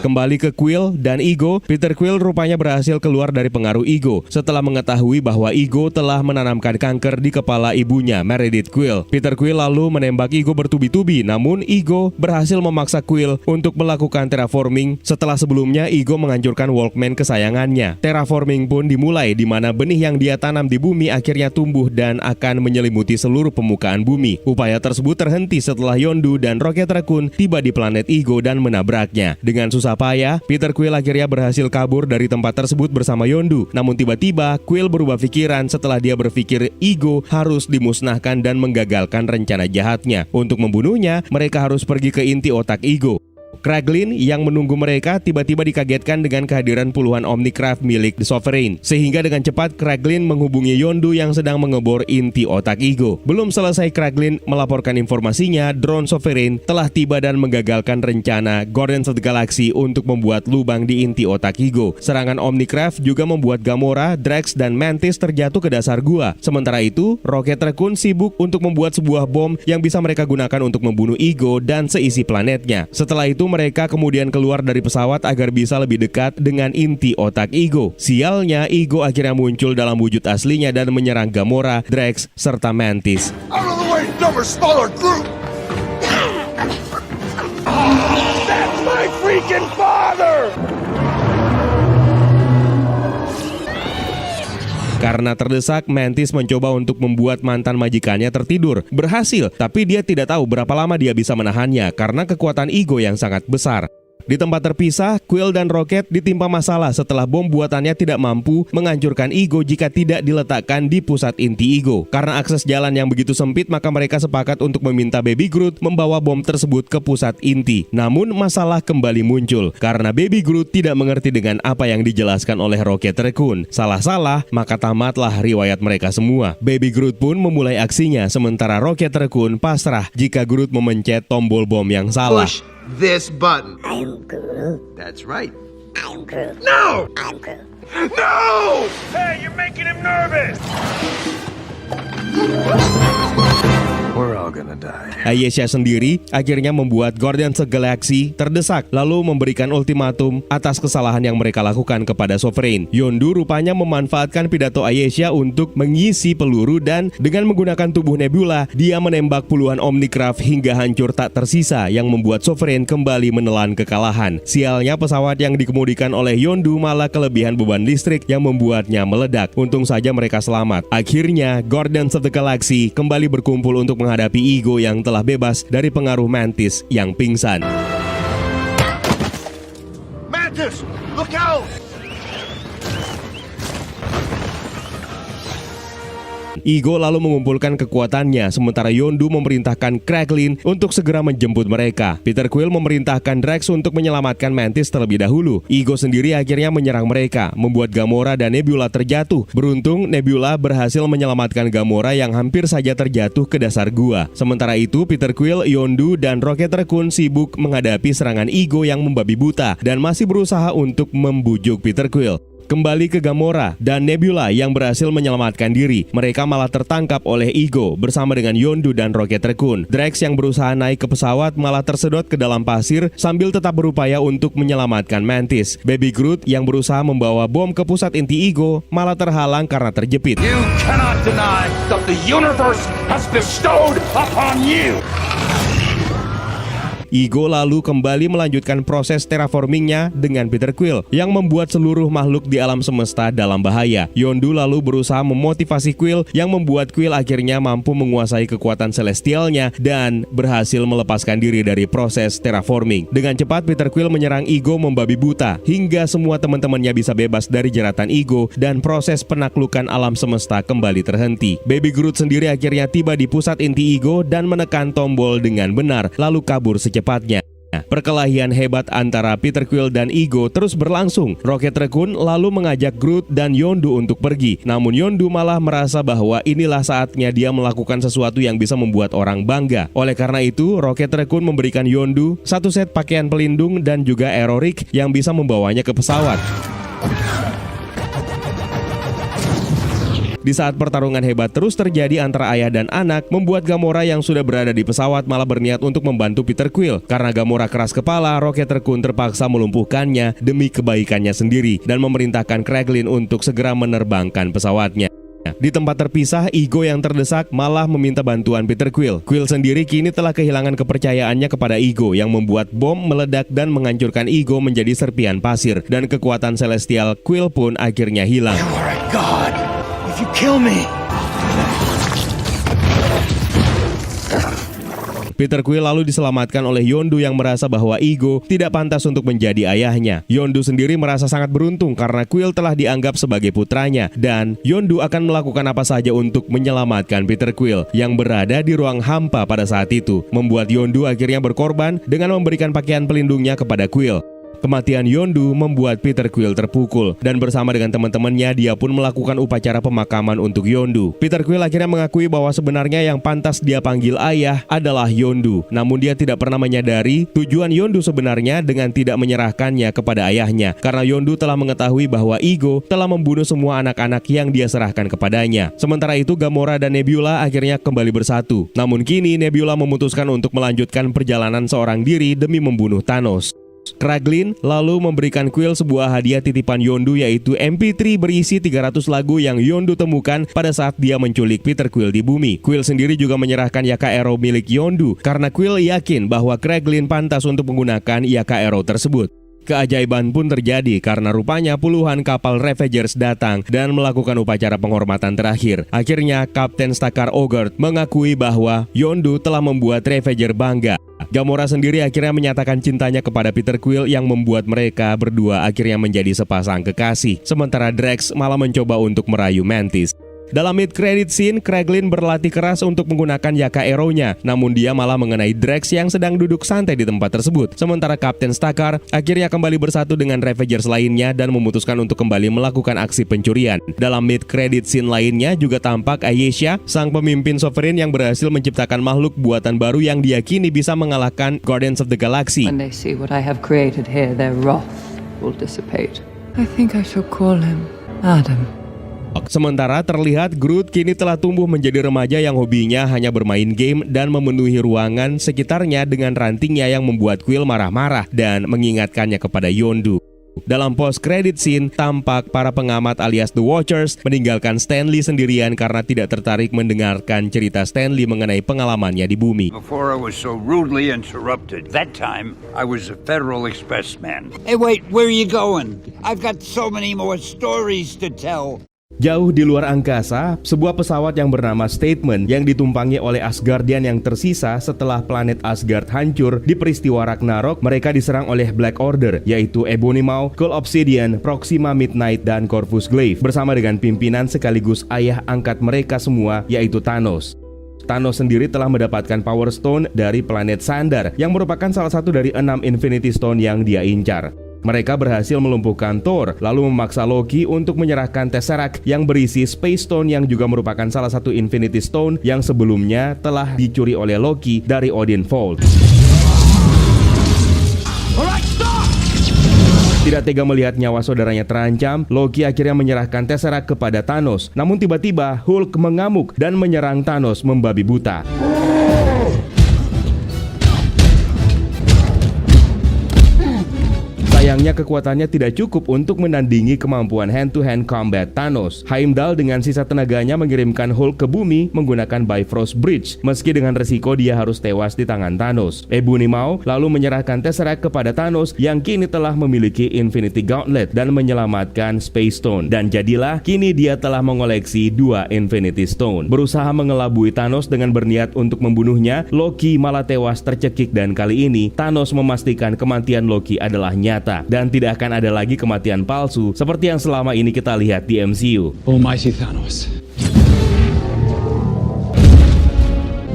Kembali ke Quill dan Ego, Peter Quill rupanya berhasil keluar dari pengaruh Ego setelah mengetahui bahwa Ego telah menanamkan kanker di kepala ibunya, Meredith Quill. Peter Quill lalu menembak Ego bertubi-tubi, namun Ego berhasil memaksa Quill untuk melakukan terraforming setelah sebelumnya Ego menghancurkan Walkman kesayangannya. Terraforming pun dimulai di mana benih yang dia tanam di bumi akhirnya tumbuh dan akan menyelimuti seluruh permukaan bumi. Upaya tersebut terhenti setelah Yondu dan Rocket Raccoon tiba di planet Ego dan menabraknya. Dengan susah payah, Peter Quill akhirnya berhasil kabur dari tempat tersebut bersama Yondu. Namun tiba-tiba Quill berubah pikiran setelah dia berpikir Ego harus dimusnahkan dan menggagalkan rencana jahatnya. Untuk membunuhnya, mereka harus pergi ke inti otak Ego. Kraglin yang menunggu mereka tiba-tiba dikagetkan dengan kehadiran puluhan Omnicraft milik The Sovereign. Sehingga dengan cepat Kraglin menghubungi Yondu yang sedang mengebor inti otak Ego. Belum selesai Kraglin melaporkan informasinya, drone Sovereign telah tiba dan menggagalkan rencana Guardians of the Galaxy untuk membuat lubang di inti otak Ego. Serangan Omnicraft juga membuat Gamora, Drax, dan Mantis terjatuh ke dasar gua. Sementara itu, Rocket Raccoon sibuk untuk membuat sebuah bom yang bisa mereka gunakan untuk membunuh Ego dan seisi planetnya. Setelah itu mereka kemudian keluar dari pesawat agar bisa lebih dekat dengan inti otak Ego. Sialnya, Ego akhirnya muncul dalam wujud aslinya dan menyerang Gamora, Drax, serta Mantis. Out of the way, dumber, smaller group! That's my freaking father! Karena terdesak, Mantis mencoba untuk membuat mantan majikannya tertidur. Berhasil, tapi dia tidak tahu berapa lama dia bisa menahannya karena kekuatan Ego yang sangat besar. Di tempat terpisah, Quill dan Rocket ditimpa masalah setelah bom buatannya tidak mampu menghancurkan Ego jika tidak diletakkan di pusat inti Ego. Karena akses jalan yang begitu sempit, maka mereka sepakat untuk meminta Baby Groot membawa bom tersebut ke pusat inti. Namun masalah kembali muncul karena Baby Groot tidak mengerti dengan apa yang dijelaskan oleh Rocket Raccoon. Salah-salah, maka tamatlah riwayat mereka semua. Baby Groot pun memulai aksinya sementara Rocket Raccoon pasrah jika Groot memencet tombol bom yang salah. Push this button. I'm Groot. That's right. I'm Groot. No! I'm Groot. No! Hey, you're making him nervous! We're all gonna die. Ayesha sendiri akhirnya membuat Guardians of the Galaxy terdesak lalu memberikan ultimatum atas kesalahan yang mereka lakukan kepada Sovereign. Yondu rupanya memanfaatkan pidato Ayesha untuk mengisi peluru dan dengan menggunakan tubuh Nebula, dia menembak puluhan Omnicraft hingga hancur tak tersisa yang membuat Sovereign kembali menelan kekalahan. Sialnya pesawat yang dikemudikan oleh Yondu malah kelebihan beban listrik yang membuatnya meledak. Untung saja mereka selamat. Akhirnya Guardians of the Galaxy kembali berkumpul untuk menghadapi Ego yang telah bebas dari pengaruh Mantis yang pingsan. Mantis, look out! Igo lalu mengumpulkan kekuatannya, sementara Yondu memerintahkan Kraglin untuk segera menjemput mereka. Peter Quill memerintahkan Drax untuk menyelamatkan Mantis terlebih dahulu. Igo sendiri akhirnya menyerang mereka, membuat Gamora dan Nebula terjatuh. Beruntung, Nebula berhasil menyelamatkan Gamora yang hampir saja terjatuh ke dasar gua. Sementara itu, Peter Quill, Yondu, dan Rocket Raccoon sibuk menghadapi serangan Igo yang membabi buta dan masih berusaha untuk membujuk Peter Quill kembali ke Gamora dan Nebula yang berhasil menyelamatkan diri. Mereka malah tertangkap oleh Igo bersama dengan Yondu dan Rocket Raccoon. Drax yang berusaha naik ke pesawat malah tersedot ke dalam pasir sambil tetap berupaya untuk menyelamatkan Mantis. Baby Groot yang berusaha membawa bom ke pusat inti Igo malah terhalang karena terjepit. You cannot deny that the universe has bestowed upon you. Igo lalu kembali melanjutkan proses terraformingnya dengan Peter Quill yang membuat seluruh makhluk di alam semesta dalam bahaya. Yondu lalu berusaha memotivasi Quill yang membuat Quill akhirnya mampu menguasai kekuatan celestialnya dan berhasil melepaskan diri dari proses terraforming. Dengan cepat Peter Quill menyerang Igo membabi buta hingga semua teman-temannya bisa bebas dari jeratan Igo dan proses penaklukan alam semesta kembali terhenti. Baby Groot sendiri akhirnya tiba di pusat inti Igo dan menekan tombol dengan benar lalu kabur secepatnya. Perkelahian hebat antara Peter Quill dan Igo terus berlangsung. Rocket Raccoon lalu mengajak Groot dan Yondu untuk pergi. Namun Yondu malah merasa bahwa inilah saatnya dia melakukan sesuatu yang bisa membuat orang bangga. Oleh karena itu, Rocket Raccoon memberikan Yondu satu set pakaian pelindung dan juga Arrow Rig yang bisa membawanya ke pesawat. Di saat pertarungan hebat terus terjadi antara ayah dan anak, membuat Gamora yang sudah berada di pesawat malah berniat untuk membantu Peter Quill. Karena Gamora keras kepala, Rocket Raccoon terpaksa melumpuhkannya demi kebaikannya sendiri dan memerintahkan Kraglin untuk segera menerbangkan pesawatnya. Di tempat terpisah, Igo yang terdesak malah meminta bantuan Peter Quill. Quill sendiri kini telah kehilangan kepercayaannya kepada Igo yang membuat bom meledak dan menghancurkan Igo menjadi serpian pasir. Dan kekuatan celestial Quill pun akhirnya hilang. You are a god. If you kill me. Peter Quill lalu diselamatkan oleh Yondu yang merasa bahwa Igo tidak pantas untuk menjadi ayahnya. Yondu sendiri merasa sangat beruntung karena Quill telah dianggap sebagai putranya dan Yondu akan melakukan apa saja untuk menyelamatkan Peter Quill yang berada di ruang hampa pada saat itu, membuat Yondu akhirnya berkorban dengan memberikan pakaian pelindungnya kepada Quill. Kematian Yondu membuat Peter Quill terpukul dan bersama dengan teman-temannya dia pun melakukan upacara pemakaman untuk Yondu. Peter Quill akhirnya mengakui bahwa sebenarnya yang pantas dia panggil ayah adalah Yondu. Namun dia tidak pernah menyadari tujuan Yondu sebenarnya dengan tidak menyerahkannya kepada ayahnya. Karena Yondu telah mengetahui bahwa Igo telah membunuh semua anak-anak yang dia serahkan kepadanya. Sementara itu Gamora dan Nebula akhirnya kembali bersatu. Namun kini Nebula memutuskan untuk melanjutkan perjalanan seorang diri demi membunuh Thanos. Kraglin lalu memberikan Quill sebuah hadiah titipan Yondu yaitu MP3 berisi 300 lagu yang Yondu temukan pada saat dia menculik Peter Quill di bumi. Quill sendiri juga menyerahkan Yaka Arrow milik Yondu karena Quill yakin bahwa Kraglin pantas untuk menggunakan Yaka Arrow tersebut. Keajaiban pun terjadi karena rupanya puluhan kapal Ravagers datang dan melakukan upacara penghormatan terakhir. Akhirnya Kapten Stakar Ogord mengakui bahwa Yondu telah membuat Ravager bangga. Gamora sendiri akhirnya menyatakan cintanya kepada Peter Quill yang membuat mereka berdua akhirnya menjadi sepasang kekasih. Sementara Drax malah mencoba untuk merayu Mantis. Dalam mid-credit scene, Kraglin berlatih keras untuk menggunakan Yaka Arrow-nya. Namun dia malah mengenai Drax yang sedang duduk santai di tempat tersebut. Sementara Kapten Stakar akhirnya kembali bersatu dengan Ravagers lainnya dan memutuskan untuk kembali melakukan aksi pencurian. Dalam mid-credit scene lainnya juga tampak Ayesha, sang pemimpin Sovereign yang berhasil menciptakan makhluk buatan baru yang diyakini bisa mengalahkan Guardians of the Galaxy. When they see what I have created here, their wrath will dissipate. I think I shall call him Adam. Sementara terlihat Groot kini telah tumbuh menjadi remaja yang hobinya hanya bermain game dan memenuhi ruangan sekitarnya dengan rantingnya yang membuat Quill marah-marah dan mengingatkannya kepada Yondu. Dalam post-credit scene, tampak para pengamat alias The Watchers meninggalkan Stan Lee sendirian karena tidak tertarik mendengarkan cerita Stan Lee mengenai pengalamannya di bumi. Before I was so rudely interrupted. That time, I was a Federal Express man. Hey, wait, where are you going? I've got so many more stories to tell. Jauh di luar angkasa, sebuah pesawat yang bernama Statement yang ditumpangi oleh Asgardian yang tersisa setelah planet Asgard hancur di peristiwa Ragnarok, mereka diserang oleh Black Order, yaitu Ebony Maw, Cull Obsidian, Proxima Midnight, dan Corvus Glaive, bersama dengan pimpinan sekaligus ayah angkat mereka semua, yaitu Thanos. Thanos sendiri telah mendapatkan Power Stone dari planet Sandar, yang merupakan salah satu dari 6 Infinity Stone yang dia incar. Mereka berhasil melumpuhkan Thor, lalu memaksa Loki untuk menyerahkan Tesseract yang berisi Space Stone yang juga merupakan salah satu Infinity Stone yang sebelumnya telah dicuri oleh Loki dari Odin Vault. Tidak tega melihat nyawa saudaranya terancam, Loki akhirnya menyerahkan Tesseract kepada Thanos. Namun tiba-tiba Hulk mengamuk dan menyerang Thanos membabi buta. Sayangnya kekuatannya tidak cukup untuk menandingi kemampuan hand-to-hand combat Thanos. Heimdall dengan sisa tenaganya mengirimkan Hulk ke bumi menggunakan Bifrost Bridge, meski dengan resiko dia harus tewas di tangan Thanos. Ebony Maw lalu menyerahkan Tesseract kepada Thanos yang kini telah memiliki Infinity Gauntlet dan menyelamatkan Space Stone. Dan jadilah kini dia telah mengoleksi 2 Infinity Stone. Berusaha mengelabui Thanos dengan berniat untuk membunuhnya, Loki malah tewas tercekik, dan kali ini Thanos memastikan kematian Loki adalah nyata dan tidak akan ada lagi kematian palsu seperti yang selama ini kita lihat di MCU. Almighty Thanos.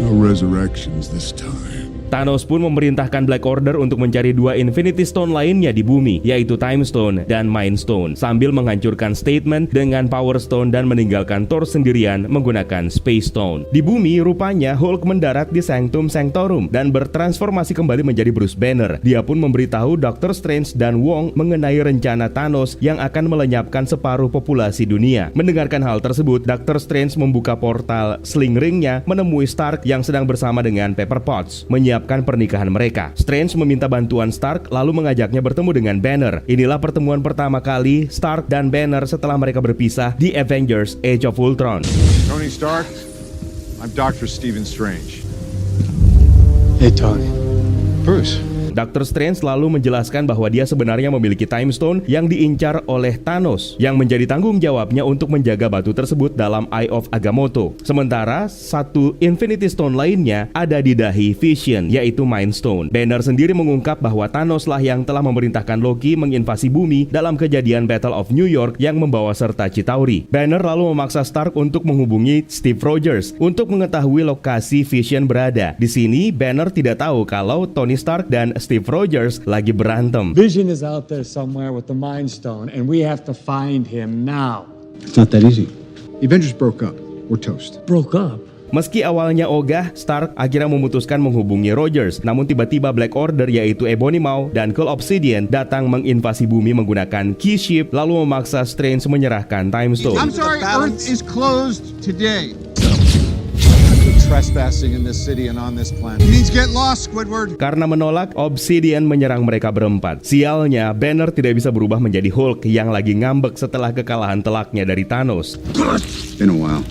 No resurrections this time. Thanos pun memerintahkan Black Order untuk mencari 2 Infinity Stone lainnya di bumi, yaitu Time Stone dan Mind Stone, sambil menghancurkan Statement dengan Power Stone dan meninggalkan Thor sendirian menggunakan Space Stone. Di bumi, rupanya Hulk mendarat di Sanctum Sanctorum dan bertransformasi kembali menjadi Bruce Banner. Dia pun memberitahu Doctor Strange dan Wong mengenai rencana Thanos yang akan melenyapkan separuh populasi dunia. Mendengarkan hal tersebut, Doctor Strange membuka portal Sling Ring-nya menemui Stark yang sedang bersama dengan Pepper Potts menyiapkan pernikahan mereka. Strange meminta bantuan Stark lalu mengajaknya bertemu dengan Banner. Inilah pertemuan pertama kali Stark dan Banner setelah mereka berpisah di Avengers Age of Ultron. Tony Stark, I'm Dr. Stephen Strange. Hey, Tony. Bruce. Dr. Strange lalu menjelaskan bahwa dia sebenarnya memiliki Time Stone yang diincar oleh Thanos, yang menjadi tanggung jawabnya untuk menjaga batu tersebut dalam Eye of Agamotto. Sementara 1 Infinity Stone lainnya ada di dahi Vision, yaitu Mind Stone. Banner sendiri mengungkap bahwa Thanos lah yang telah memerintahkan Loki menginvasi bumi dalam kejadian Battle of New York yang membawa serta Chitauri. Banner lalu memaksa Stark untuk menghubungi Steve Rogers untuk mengetahui lokasi Vision berada. Di sini Banner tidak tahu kalau Tony Stark dan Steve Rogers lagi berantem. Vision is out there somewhere with the Mind Stone, and we have to find him now. It's not that easy. The Avengers broke up. We're toast. Broke up? Meski awalnya ogah, Stark akhirnya memutuskan menghubungi Rogers. Namun tiba-tiba Black Order yaitu Ebony Maw dan Cull Obsidian datang menginvasi bumi menggunakan Key Ship lalu memaksa Strange menyerahkan Time Stone. I'm sorry, Earth is closed today. Trespassing in this city and on this planet. It means get lost, Squidward. Karena menolak, Obsidian menyerang mereka berempat. Sialnya, Banner tidak bisa berubah menjadi Hulk yang lagi ngambek setelah kekalahan telaknya dari Thanos. Been a while.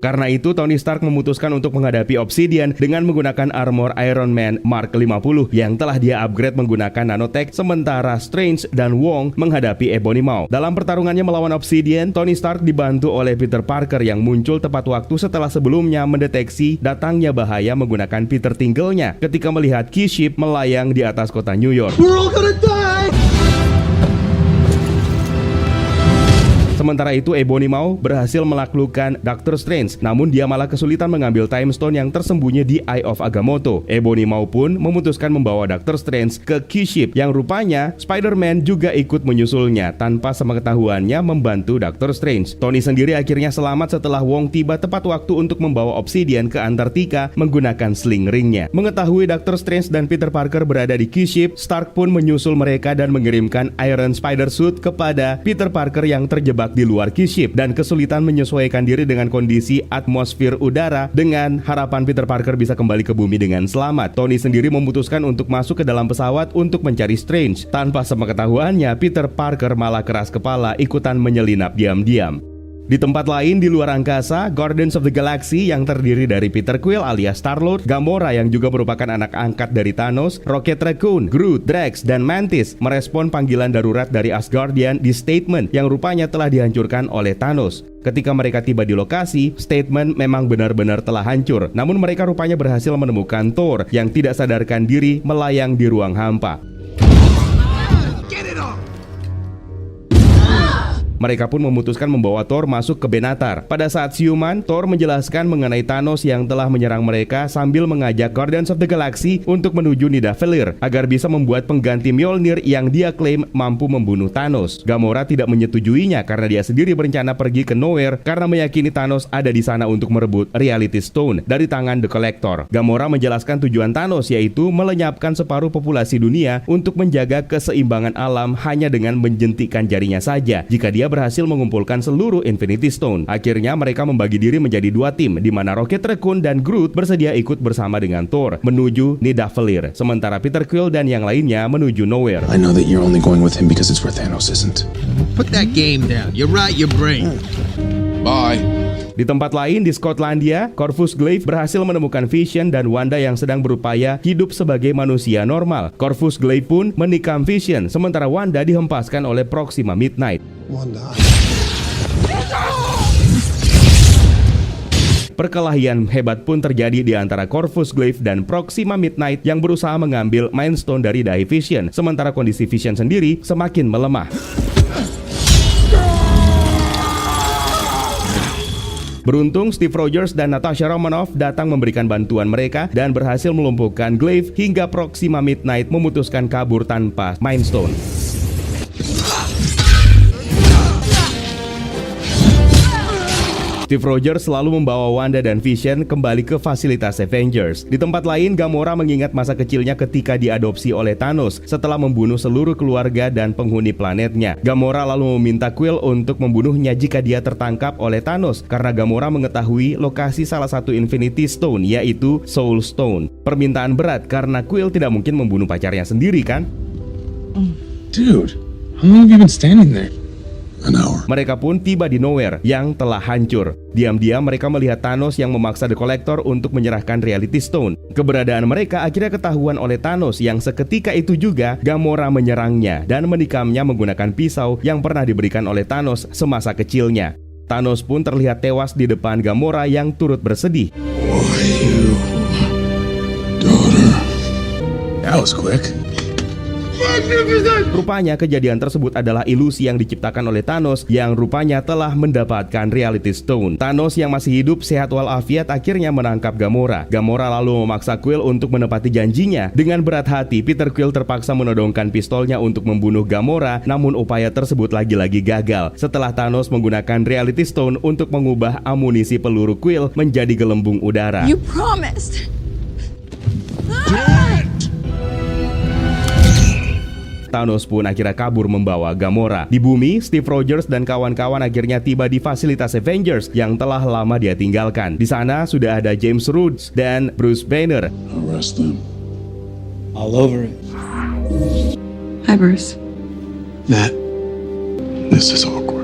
Karena itu, Tony Stark memutuskan untuk menghadapi Obsidian dengan menggunakan armor Iron Man Mark 50 yang telah dia upgrade menggunakan nanotech, sementara Strange dan Wong menghadapi Ebony Maw. Dalam pertarungannya melawan Obsidian, Tony Stark dibantu oleh Peter Parker yang muncul tepat waktu setelah sebelumnya mendeteksi datangnya bahaya menggunakan Peter Tingle-nya ketika melihat Key Ship melayang di atas kota New York. We're all gonna die! Sementara itu, Ebony Maw berhasil menaklukkan Doctor Strange, namun dia malah kesulitan mengambil Time Stone yang tersembunyi di Eye of Agamotto. Ebony Maw pun memutuskan membawa Doctor Strange ke Key Ship, yang rupanya Spider-Man juga ikut menyusulnya tanpa sepengetahuannya membantu Doctor Strange. Tony sendiri akhirnya selamat setelah Wong tiba tepat waktu untuk membawa Obsidian ke Antartika menggunakan Sling Ring-nya. Mengetahui Doctor Strange dan Peter Parker berada di Key Ship, Stark pun menyusul mereka dan mengirimkan Iron Spider Suit kepada Peter Parker yang terjebak di luar Key Ship dan kesulitan menyesuaikan diri dengan kondisi atmosfer udara dengan harapan Peter Parker bisa kembali ke bumi dengan selamat. Tony sendiri memutuskan untuk masuk ke dalam pesawat untuk mencari Strange. Tanpa sepengetahuannya, Peter Parker malah keras kepala ikutan menyelinap diam-diam. Di tempat lain di luar angkasa, Guardians of the Galaxy yang terdiri dari Peter Quill alias Star-Lord, Gamora yang juga merupakan anak angkat dari Thanos, Rocket Raccoon, Groot, Drax, dan Mantis merespon panggilan darurat dari Asgardian di Statement yang rupanya telah dihancurkan oleh Thanos. Ketika mereka tiba di lokasi, Statement memang benar-benar telah hancur. Namun mereka rupanya berhasil menemukan Thor yang tidak sadarkan diri melayang di ruang hampa. Mereka pun memutuskan membawa Thor masuk ke Benatar. Pada saat siuman, Thor menjelaskan mengenai Thanos yang telah menyerang mereka sambil mengajak Guardians of the Galaxy untuk menuju Nidavellir agar bisa membuat pengganti Mjolnir yang dia klaim mampu membunuh Thanos. Gamora tidak menyetujuinya karena dia sendiri berencana pergi ke Nowhere karena meyakini Thanos ada di sana untuk merebut Reality Stone dari tangan The Collector. Gamora menjelaskan tujuan Thanos yaitu melenyapkan separuh populasi dunia untuk menjaga keseimbangan alam hanya dengan menjentikkan jarinya saja jika dia berhasil mengumpulkan seluruh Infinity Stone. Akhirnya mereka membagi diri menjadi dua tim, di mana Rocket Raccoon dan Groot bersedia ikut bersama dengan Thor menuju Nidavellir, sementara Peter Quill dan yang lainnya menuju Nowhere. I know that you're only going with him because it's where Thanos isn't. Put that game down. You rot your brain. Bye. Di tempat lain di Skotlandia, Corvus Glaive berhasil menemukan Vision dan Wanda yang sedang berupaya hidup sebagai manusia normal. Corvus Glaive pun menikam Vision, sementara Wanda dihempaskan oleh Proxima Midnight. Perkelahian hebat pun terjadi di antara Corvus Glaive dan Proxima Midnight yang berusaha mengambil Mind Stone dari dahi Vision, sementara kondisi Vision sendiri semakin melemah. Beruntung Steve Rogers dan Natasha Romanoff datang memberikan bantuan mereka dan berhasil melumpuhkan Glaive hingga Proxima Midnight memutuskan kabur tanpa Mind Stone. Steve Rogers selalu membawa Wanda dan Vision kembali ke fasilitas Avengers. Di tempat lain, Gamora mengingat masa kecilnya ketika diadopsi oleh Thanos setelah membunuh seluruh keluarga dan penghuni planetnya. Gamora lalu meminta Quill untuk membunuhnya jika dia tertangkap oleh Thanos karena Gamora mengetahui lokasi salah satu Infinity Stone, yaitu Soul Stone. Permintaan berat karena Quill tidak mungkin membunuh pacarnya sendiri, kan? Dude, how long have you been standing there? An hour. Mereka pun tiba di Nowhere yang telah hancur. Diam-diam mereka melihat Thanos yang memaksa The Collector untuk menyerahkan Reality Stone. Keberadaan mereka akhirnya ketahuan oleh Thanos yang seketika itu juga Gamora menyerangnya dan menikamnya menggunakan pisau yang pernah diberikan oleh Thanos semasa kecilnya. Thanos pun terlihat tewas di depan Gamora yang turut bersedih. Why you, daughter? That was quick. Rupanya kejadian tersebut adalah ilusi yang diciptakan oleh Thanos yang rupanya telah mendapatkan Reality Stone. Thanos yang masih hidup sehat walafiat akhirnya menangkap Gamora. Gamora lalu memaksa Quill untuk menepati janjinya. Dengan berat hati, Peter Quill terpaksa menodongkan pistolnya untuk membunuh Gamora, namun upaya tersebut lagi-lagi gagal setelah Thanos menggunakan Reality Stone untuk mengubah amunisi peluru Quill menjadi gelembung udara. You promised. Thanos pun akhirnya kabur membawa Gamora. Di bumi, Steve Rogers dan kawan-kawan akhirnya tiba di fasilitas Avengers yang telah lama dia tinggalkan. Di sana sudah ada James Rhodes dan Bruce Banner. Arrest them. All over it. Hi, Bruce. This is awkward.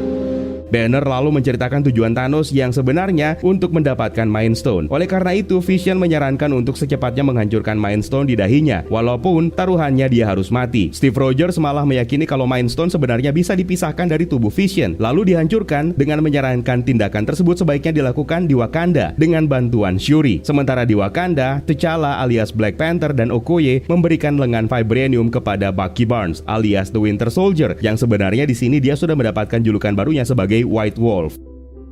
Banner lalu menceritakan tujuan Thanos yang sebenarnya untuk mendapatkan Mind Stone. Oleh karena itu, Vision menyarankan untuk secepatnya menghancurkan Mind Stone di dahinya, walaupun taruhannya dia harus mati. Steve Rogers malah meyakini kalau Mind Stone sebenarnya bisa dipisahkan dari tubuh Vision, lalu dihancurkan dengan menyarankan tindakan tersebut sebaiknya dilakukan di Wakanda dengan bantuan Shuri. Sementara di Wakanda, T'Challa alias Black Panther dan Okoye memberikan lengan vibranium kepada Bucky Barnes alias The Winter Soldier, yang sebenarnya di sini dia sudah mendapatkan julukan barunya sebagai White Wolf.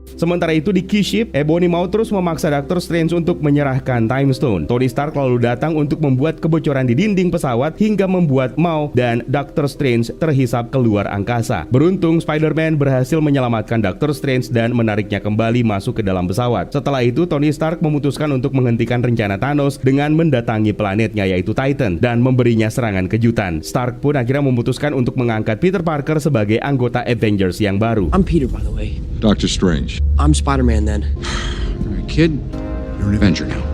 Sementara itu di Key-Ship, Ebony mau terus memaksa Doctor Strange untuk menyerahkan Time Stone. Tony Stark lalu datang untuk membuat kebocoran di dinding pesawat hingga membuat Mau dan Doctor Strange terhisap keluar angkasa. Beruntung Spider-Man berhasil menyelamatkan Doctor Strange dan menariknya kembali masuk ke dalam pesawat. Setelah itu Tony Stark memutuskan untuk menghentikan rencana Thanos dengan mendatangi planetnya yaitu Titan dan memberinya serangan kejutan. Stark pun akhirnya memutuskan untuk mengangkat Peter Parker sebagai anggota Avengers yang baru. I'm Peter, by the way. Doctor Strange. I'm Spider-Man then. All right, kid. You're an Avenger now.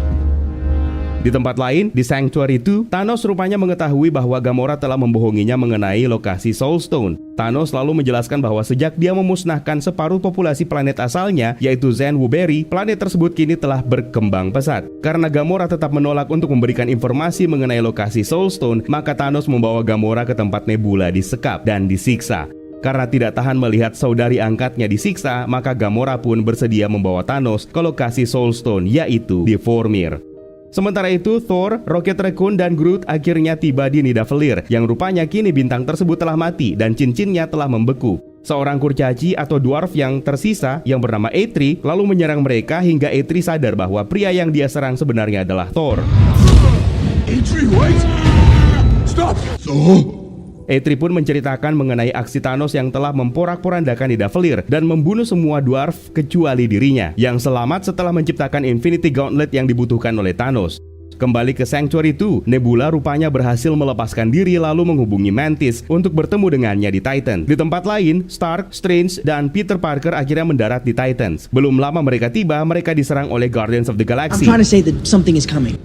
Di tempat lain, di Sanctuary 2, Thanos rupanya mengetahui bahwa Gamora telah membohonginya mengenai lokasi Soul Stone. Thanos lalu menjelaskan bahwa sejak dia memusnahkan separuh populasi planet asalnya, yaitu Zen-Wuberi, planet tersebut kini telah berkembang pesat. Karena Gamora tetap menolak untuk memberikan informasi mengenai lokasi Soul Stone, maka Thanos membawa Gamora ke tempat Nebula disekap dan disiksa. Karena tidak tahan melihat saudari angkatnya disiksa, maka Gamora pun bersedia membawa Thanos ke lokasi Soul Stone, yaitu di Vormir. Sementara itu, Thor, Rocket Raccoon, dan Groot akhirnya tiba di Nidavellir, yang rupanya kini bintang tersebut telah mati dan cincinnya telah membeku. Seorang kurcaci atau dwarf yang tersisa yang bernama Eitri lalu menyerang mereka hingga Eitri sadar bahwa pria yang dia serang sebenarnya adalah Thor. Eitri, wait! Stop! Eitri pun menceritakan mengenai aksi Thanos yang telah memporak-porandakan Nidavellir dan membunuh semua dwarf kecuali dirinya, yang selamat setelah menciptakan Infinity Gauntlet yang dibutuhkan oleh Thanos. Kembali ke Sanctuary 2, Nebula rupanya berhasil melepaskan diri lalu menghubungi Mantis untuk bertemu dengannya di Titan. Di tempat lain, Stark, Strange, dan Peter Parker akhirnya mendarat di Titans. Belum lama mereka tiba, mereka diserang oleh Guardians of the Galaxy. I'm trying to say that something is coming.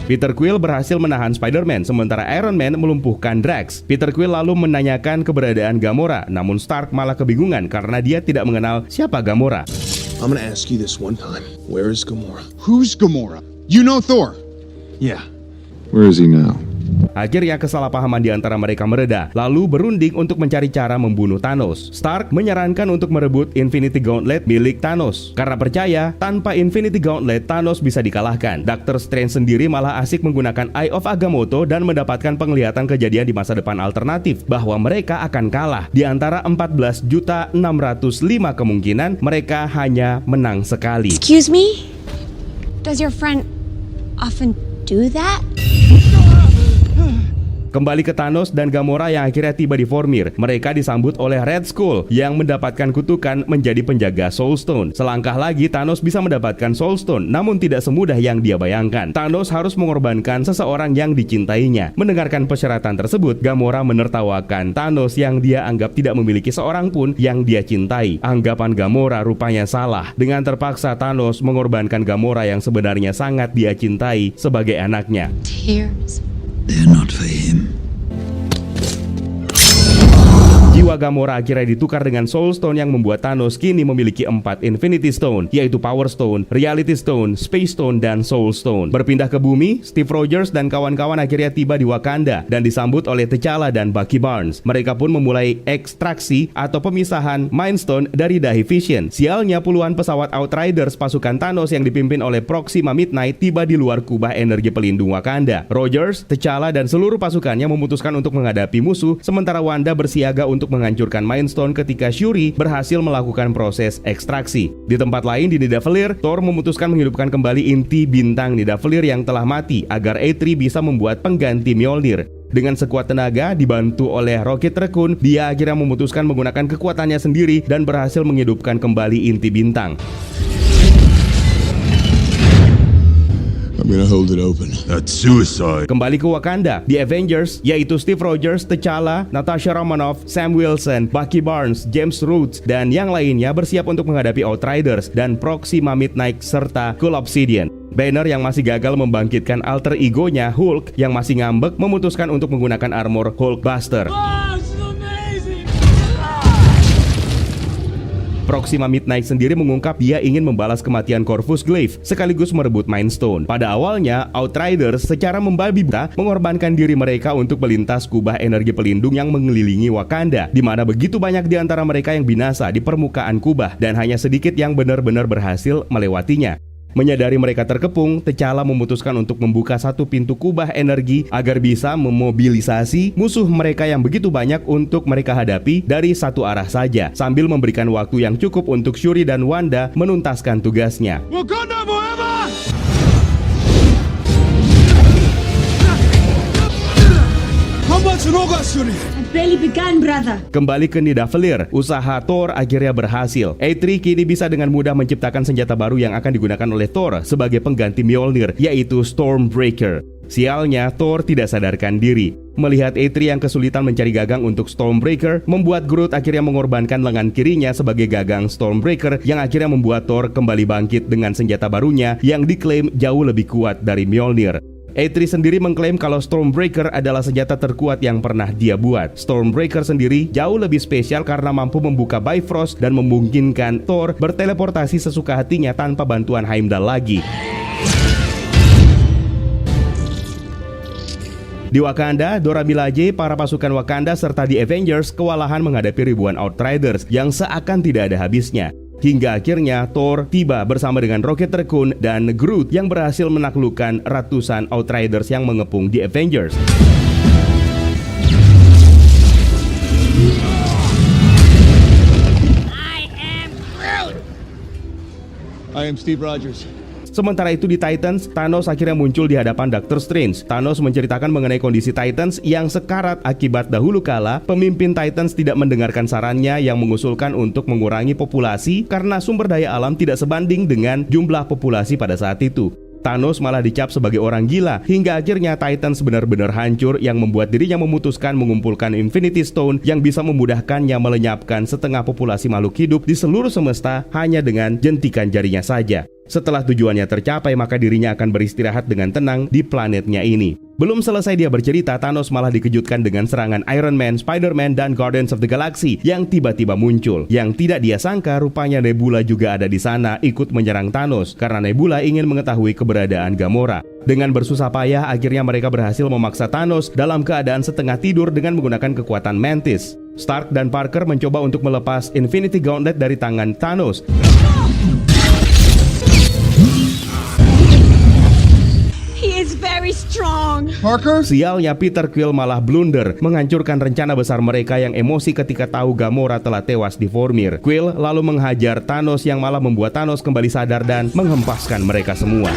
Peter Quill berhasil menahan Spider-Man, sementara Iron Man melumpuhkan Drax. Peter Quill lalu menanyakan keberadaan Gamora, namun Stark malah kebingungan karena dia tidak mengenal siapa Gamora. I'm gonna ask you this one time. Where is Gamora? Who's Gamora? You know Thor? Yeah. Where is he now? Akhirnya kesalahpahaman di antara mereka mereda, lalu berunding untuk mencari cara membunuh Thanos. Stark menyarankan untuk merebut Infinity Gauntlet milik Thanos, karena percaya tanpa Infinity Gauntlet Thanos bisa dikalahkan. Dr. Strange sendiri malah asik menggunakan Eye of Agamotto dan mendapatkan penglihatan kejadian di masa depan alternatif bahwa mereka akan kalah. Di antara 14.605.000 kemungkinan, mereka hanya menang sekali. Excuse me? Does your friend often do that? Kembali ke Thanos dan Gamora yang akhirnya tiba di Vormir. Mereka disambut oleh Red Skull yang mendapatkan kutukan menjadi penjaga Soul Stone. Selangkah lagi Thanos bisa mendapatkan Soul Stone, namun tidak semudah yang dia bayangkan. Thanos harus mengorbankan seseorang yang dicintainya. Mendengarkan persyaratan tersebut, Gamora menertawakan Thanos yang dia anggap tidak memiliki seorang pun yang dia cintai. Anggapan Gamora rupanya salah. Dengan terpaksa Thanos mengorbankan Gamora yang sebenarnya sangat dia cintai sebagai anaknya. Tears. They're not for him. Jiwa Gamora akhirnya ditukar dengan Soul Stone yang membuat Thanos kini memiliki 4 Infinity Stone, yaitu Power Stone, Reality Stone, Space Stone, dan Soul Stone. Berpindah ke bumi, Steve Rogers dan kawan-kawan akhirnya tiba di Wakanda dan disambut oleh T'Challa dan Bucky Barnes. Mereka pun memulai ekstraksi atau pemisahan Mind Stone dari Dahi Vision. Sialnya puluhan pesawat Outriders pasukan Thanos yang dipimpin oleh Proxima Midnight tiba di luar kubah energi pelindung Wakanda. Rogers, T'Challa, dan seluruh pasukannya memutuskan untuk menghadapi musuh, sementara Wanda bersiaga untuk menghancurkan Mind Stone ketika Shuri berhasil melakukan proses ekstraksi. Di tempat lain di Nidavellir, Thor memutuskan menghidupkan kembali inti bintang Nidavellir yang telah mati agar Eitri bisa membuat pengganti Mjolnir. Dengan sekuat tenaga dibantu oleh Rocket Raccoon, dia akhirnya memutuskan menggunakan kekuatannya sendiri dan berhasil menghidupkan kembali inti bintang. I'm gonna hold it open. That's suicide. Kembali ke Wakanda, The Avengers, yaitu Steve Rogers, T'Challa, Natasha Romanoff, Sam Wilson, Bucky Barnes, James Rhodes, dan yang lainnya bersiap untuk menghadapi Outriders dan Proxima Midnight serta Cull Obsidian. Banner yang masih gagal membangkitkan alter egonya Hulk yang masih ngambek memutuskan untuk menggunakan armor Hulkbuster. Proxima Midnight sendiri mengungkap dia ingin membalas kematian Corvus Glaive sekaligus merebut Mind Stone. Pada awalnya, Outriders secara membabi buta mengorbankan diri mereka untuk melintas kubah energi pelindung yang mengelilingi Wakanda, di mana begitu banyak di antara mereka yang binasa di permukaan kubah dan hanya sedikit yang benar-benar berhasil melewatinya. Menyadari mereka terkepung, T'Challa memutuskan untuk membuka satu pintu kubah energi agar bisa memobilisasi musuh mereka yang begitu banyak untuk mereka hadapi dari satu arah saja, sambil memberikan waktu yang cukup untuk Shuri dan Wanda menuntaskan tugasnya. Wakanda forever! I barely began, brother. Kembali ke Nidavellir, usaha Thor akhirnya berhasil. Eitri kini bisa dengan mudah menciptakan senjata baru yang akan digunakan oleh Thor sebagai pengganti Mjolnir, yaitu Stormbreaker. Sialnya, Thor tidak sadarkan diri. Melihat Eitri yang kesulitan mencari gagang untuk Stormbreaker, membuat Groot akhirnya mengorbankan lengan kirinya sebagai gagang Stormbreaker yang akhirnya membuat Thor kembali bangkit dengan senjata barunya yang diklaim jauh lebih kuat dari Mjolnir. Eitri sendiri mengklaim kalau Stormbreaker adalah senjata terkuat yang pernah dia buat. Stormbreaker sendiri jauh lebih spesial karena mampu membuka Bifrost dan memungkinkan Thor berteleportasi sesuka hatinya tanpa bantuan Heimdall lagi. Di Wakanda, Dora Milaje, para pasukan Wakanda serta di Avengers kewalahan menghadapi ribuan Outriders yang seakan tidak ada habisnya. Hingga akhirnya Thor tiba bersama dengan Rocket Raccoon dan Groot yang berhasil menaklukkan ratusan Outriders yang mengepung di Avengers. I am Steve Rogers. Sementara itu di Titans, Thanos akhirnya muncul di hadapan Doctor Strange. Thanos menceritakan mengenai kondisi Titans yang sekarat akibat dahulu kala pemimpin Titans tidak mendengarkan sarannya yang mengusulkan untuk mengurangi populasi karena sumber daya alam tidak sebanding dengan jumlah populasi pada saat itu. Thanos malah dicap sebagai orang gila hingga akhirnya Titans benar-benar hancur yang membuat dirinya memutuskan mengumpulkan Infinity Stone yang bisa memudahkannya melenyapkan setengah populasi makhluk hidup di seluruh semesta hanya dengan jentikan jarinya saja. Setelah tujuannya tercapai, maka dirinya akan beristirahat dengan tenang di planetnya ini. Belum selesai dia bercerita, Thanos malah dikejutkan dengan serangan Iron Man, Spider-Man, dan Guardians of the Galaxy yang tiba-tiba muncul. Yang tidak dia sangka, rupanya Nebula juga ada di sana ikut menyerang Thanos karena Nebula ingin mengetahui keberadaan Gamora. Dengan bersusah payah, akhirnya mereka berhasil memaksa Thanos dalam keadaan setengah tidur dengan menggunakan kekuatan Mantis. Stark dan Parker mencoba untuk melepas Infinity Gauntlet dari tangan Thanos. Parker? Sialnya Peter Quill malah blunder, menghancurkan rencana besar mereka yang emosi ketika tahu Gamora telah tewas di Vormir. Quill lalu menghajar Thanos yang malah membuat Thanos kembali sadar dan menghempaskan mereka semua.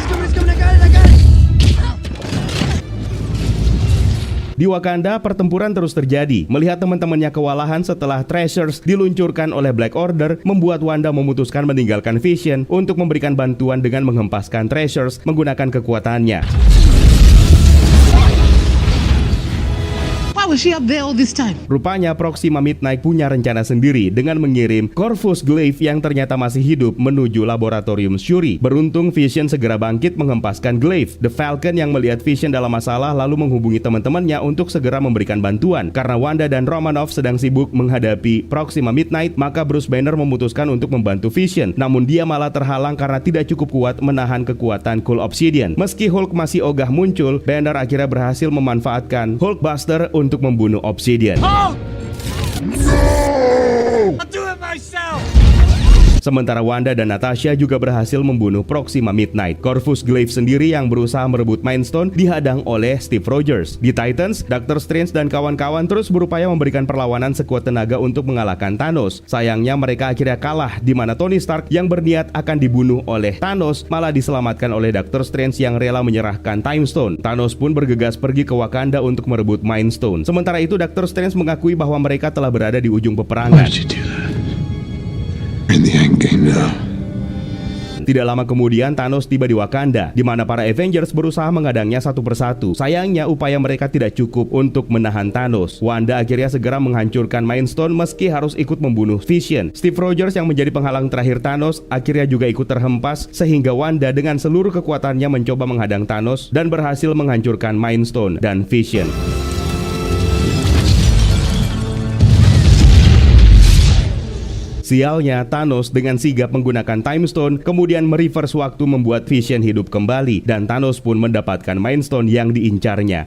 Di Wakanda, pertempuran terus terjadi. Melihat teman-temannya kewalahan setelah Treasures diluncurkan oleh Black Order, membuat Wanda memutuskan meninggalkan Vision untuk memberikan bantuan dengan menghempaskan Treasures menggunakan kekuatannya. Was she up there all this time? Rupanya Proxima Midnight punya rencana sendiri dengan mengirim Corvus Glaive yang ternyata masih hidup menuju laboratorium Shuri. Beruntung Vision segera bangkit menghempaskan Glaive. The Falcon yang melihat Vision dalam masalah lalu menghubungi teman-temannya untuk segera memberikan bantuan. Karena Wanda dan Romanoff sedang sibuk menghadapi Proxima Midnight, maka Bruce Banner memutuskan untuk membantu Vision. Namun dia malah terhalang karena tidak cukup kuat menahan kekuatan Cool Obsidian. Meski Hulk masih ogah muncul, Banner akhirnya berhasil memanfaatkan Hulkbuster untuk membunuh Obsidian. No! I'll do it myself! Sementara Wanda dan Natasha juga berhasil membunuh Proxima Midnight. Corvus Glaive sendiri yang berusaha merebut Mind Stone dihadang oleh Steve Rogers. Di Titans, Doctor Strange dan kawan-kawan terus berupaya memberikan perlawanan sekuat tenaga untuk mengalahkan Thanos. Sayangnya mereka akhirnya kalah, di mana Tony Stark yang berniat akan dibunuh oleh Thanos malah diselamatkan oleh Doctor Strange yang rela menyerahkan Time Stone. Thanos pun bergegas pergi ke Wakanda untuk merebut Mind Stone. Sementara itu Doctor Strange mengakui bahwa mereka telah berada di ujung peperangan. Tidak lama kemudian Thanos tiba di Wakanda, di mana para Avengers berusaha menghadangnya satu persatu. Sayangnya upaya mereka tidak cukup untuk menahan Thanos. Wanda akhirnya segera menghancurkan Mind Stone meski harus ikut membunuh Vision. Steve Rogers yang menjadi penghalang terakhir Thanos akhirnya juga ikut terhempas, sehingga Wanda dengan seluruh kekuatannya mencoba menghadang Thanos dan berhasil menghancurkan Mind Stone dan Vision. Sialnya, Thanos dengan sigap menggunakan Time Stone kemudian mereverse waktu membuat Vision hidup kembali, dan Thanos pun mendapatkan Mind Stone yang diincarnya.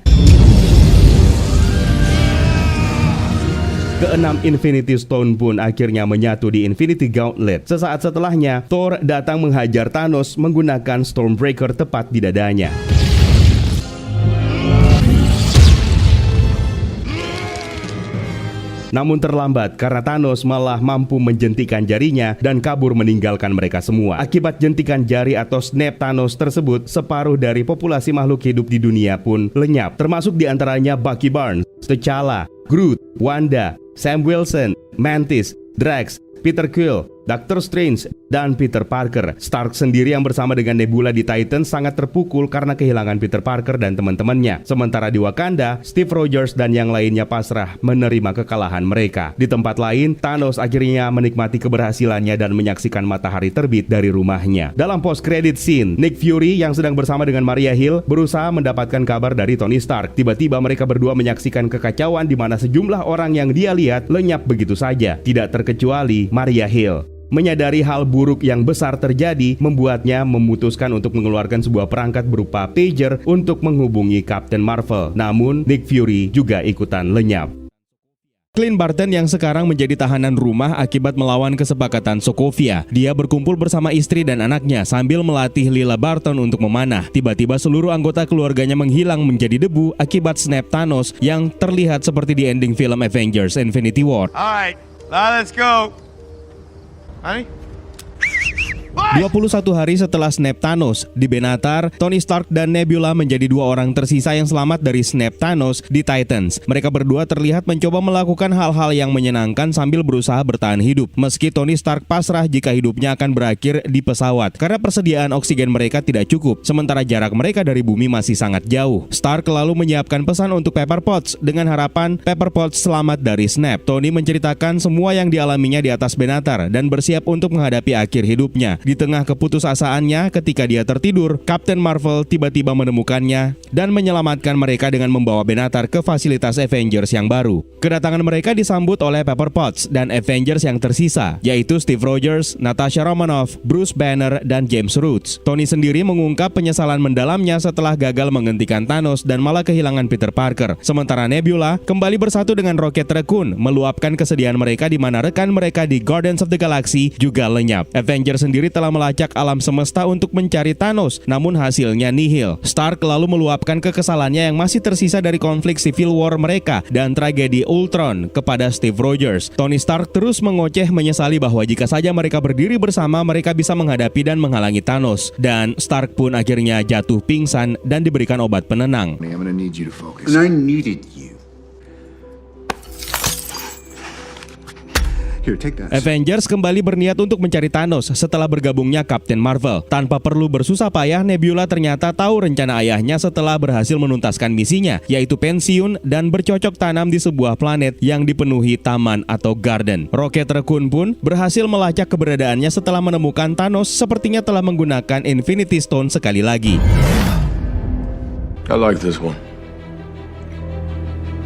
Keenam Infinity Stone pun akhirnya menyatu di Infinity Gauntlet. Sesaat setelahnya, Thor datang menghajar Thanos menggunakan Stormbreaker tepat di dadanya. Namun terlambat karena Thanos malah mampu menjentikan jarinya dan kabur meninggalkan mereka semua. Akibat jentikan jari atau snap Thanos tersebut, separuh dari populasi makhluk hidup di dunia pun lenyap, termasuk diantaranya Bucky Barnes, T'Challa, Groot, Wanda, Sam Wilson, Mantis, Drax, Peter Quill, Dr. Strange, dan Peter Parker. Stark sendiri yang bersama dengan Nebula di Titans sangat terpukul karena kehilangan Peter Parker dan teman-temannya. Sementara di Wakanda, Steve Rogers dan yang lainnya pasrah menerima kekalahan mereka. Di tempat lain, Thanos akhirnya menikmati keberhasilannya dan menyaksikan matahari terbit dari rumahnya. Dalam post-credit scene, Nick Fury yang sedang bersama dengan Maria Hill berusaha mendapatkan kabar dari Tony Stark. Tiba-tiba mereka berdua menyaksikan kekacauan di mana sejumlah orang yang dia lihat lenyap begitu saja, tidak terkecuali Maria Hill. Menyadari hal buruk yang besar terjadi, membuatnya memutuskan untuk mengeluarkan sebuah perangkat berupa pager untuk menghubungi Captain Marvel. Namun, Nick Fury juga ikutan lenyap. Clint Barton yang sekarang menjadi tahanan rumah akibat melawan kesepakatan Sokovia. Dia berkumpul bersama istri dan anaknya sambil melatih Lila Barton untuk memanah. Tiba-tiba seluruh anggota keluarganya menghilang menjadi debu akibat snap Thanos yang terlihat seperti di ending film Avengers Infinity War. Alright, now let's go. Honey? 21 hari setelah snap Thanos, di Benatar, Tony Stark dan Nebula menjadi dua orang tersisa yang selamat dari snap Thanos di Titans. Mereka berdua terlihat mencoba melakukan hal-hal yang menyenangkan sambil berusaha bertahan hidup. Meski Tony Stark pasrah jika hidupnya akan berakhir di pesawat karena persediaan oksigen mereka tidak cukup, sementara jarak mereka dari bumi masih sangat jauh. Stark lalu menyiapkan pesan untuk Pepper Potts dengan harapan Pepper Potts selamat dari snap. Tony menceritakan semua yang dialaminya di atas Benatar dan bersiap untuk menghadapi akhir hidupnya. Di tengah keputusasaannya ketika dia tertidur, Captain Marvel tiba-tiba menemukannya dan menyelamatkan mereka dengan membawa Benatar ke fasilitas Avengers yang baru. Kedatangan mereka disambut oleh Pepper Potts dan Avengers yang tersisa, yaitu Steve Rogers, Natasha Romanoff, Bruce Banner, dan James Rhodes. Tony sendiri mengungkap penyesalan mendalamnya setelah gagal menghentikan Thanos dan malah kehilangan Peter Parker. Sementara Nebula kembali bersatu dengan Rocket Raccoon, meluapkan kesedihan mereka di mana rekan mereka di Guardians of the Galaxy juga lenyap. Avengers sendiri telah melacak alam semesta untuk mencari Thanos, namun hasilnya nihil. Stark lalu meluapkan kekesalannya yang masih tersisa dari konflik Civil War mereka dan tragedi Ultron kepada Steve Rogers. Tony Stark terus mengoceh menyesali bahwa jika saja mereka berdiri bersama, mereka bisa menghadapi dan menghalangi Thanos. Dan Stark pun akhirnya jatuh pingsan dan diberikan obat penenang. I'm gonna need you to focus. And I needed you. Here, take that. Avengers kembali berniat untuk mencari Thanos setelah bergabungnya Captain Marvel. Tanpa perlu bersusah payah, Nebula ternyata tahu rencana ayahnya setelah berhasil menuntaskan misinya, yaitu pensiun dan bercocok tanam di sebuah planet yang dipenuhi taman atau garden. Rocket Raccoon pun berhasil melacak keberadaannya setelah menemukan Thanos sepertinya telah menggunakan Infinity Stone sekali lagi. I like this one.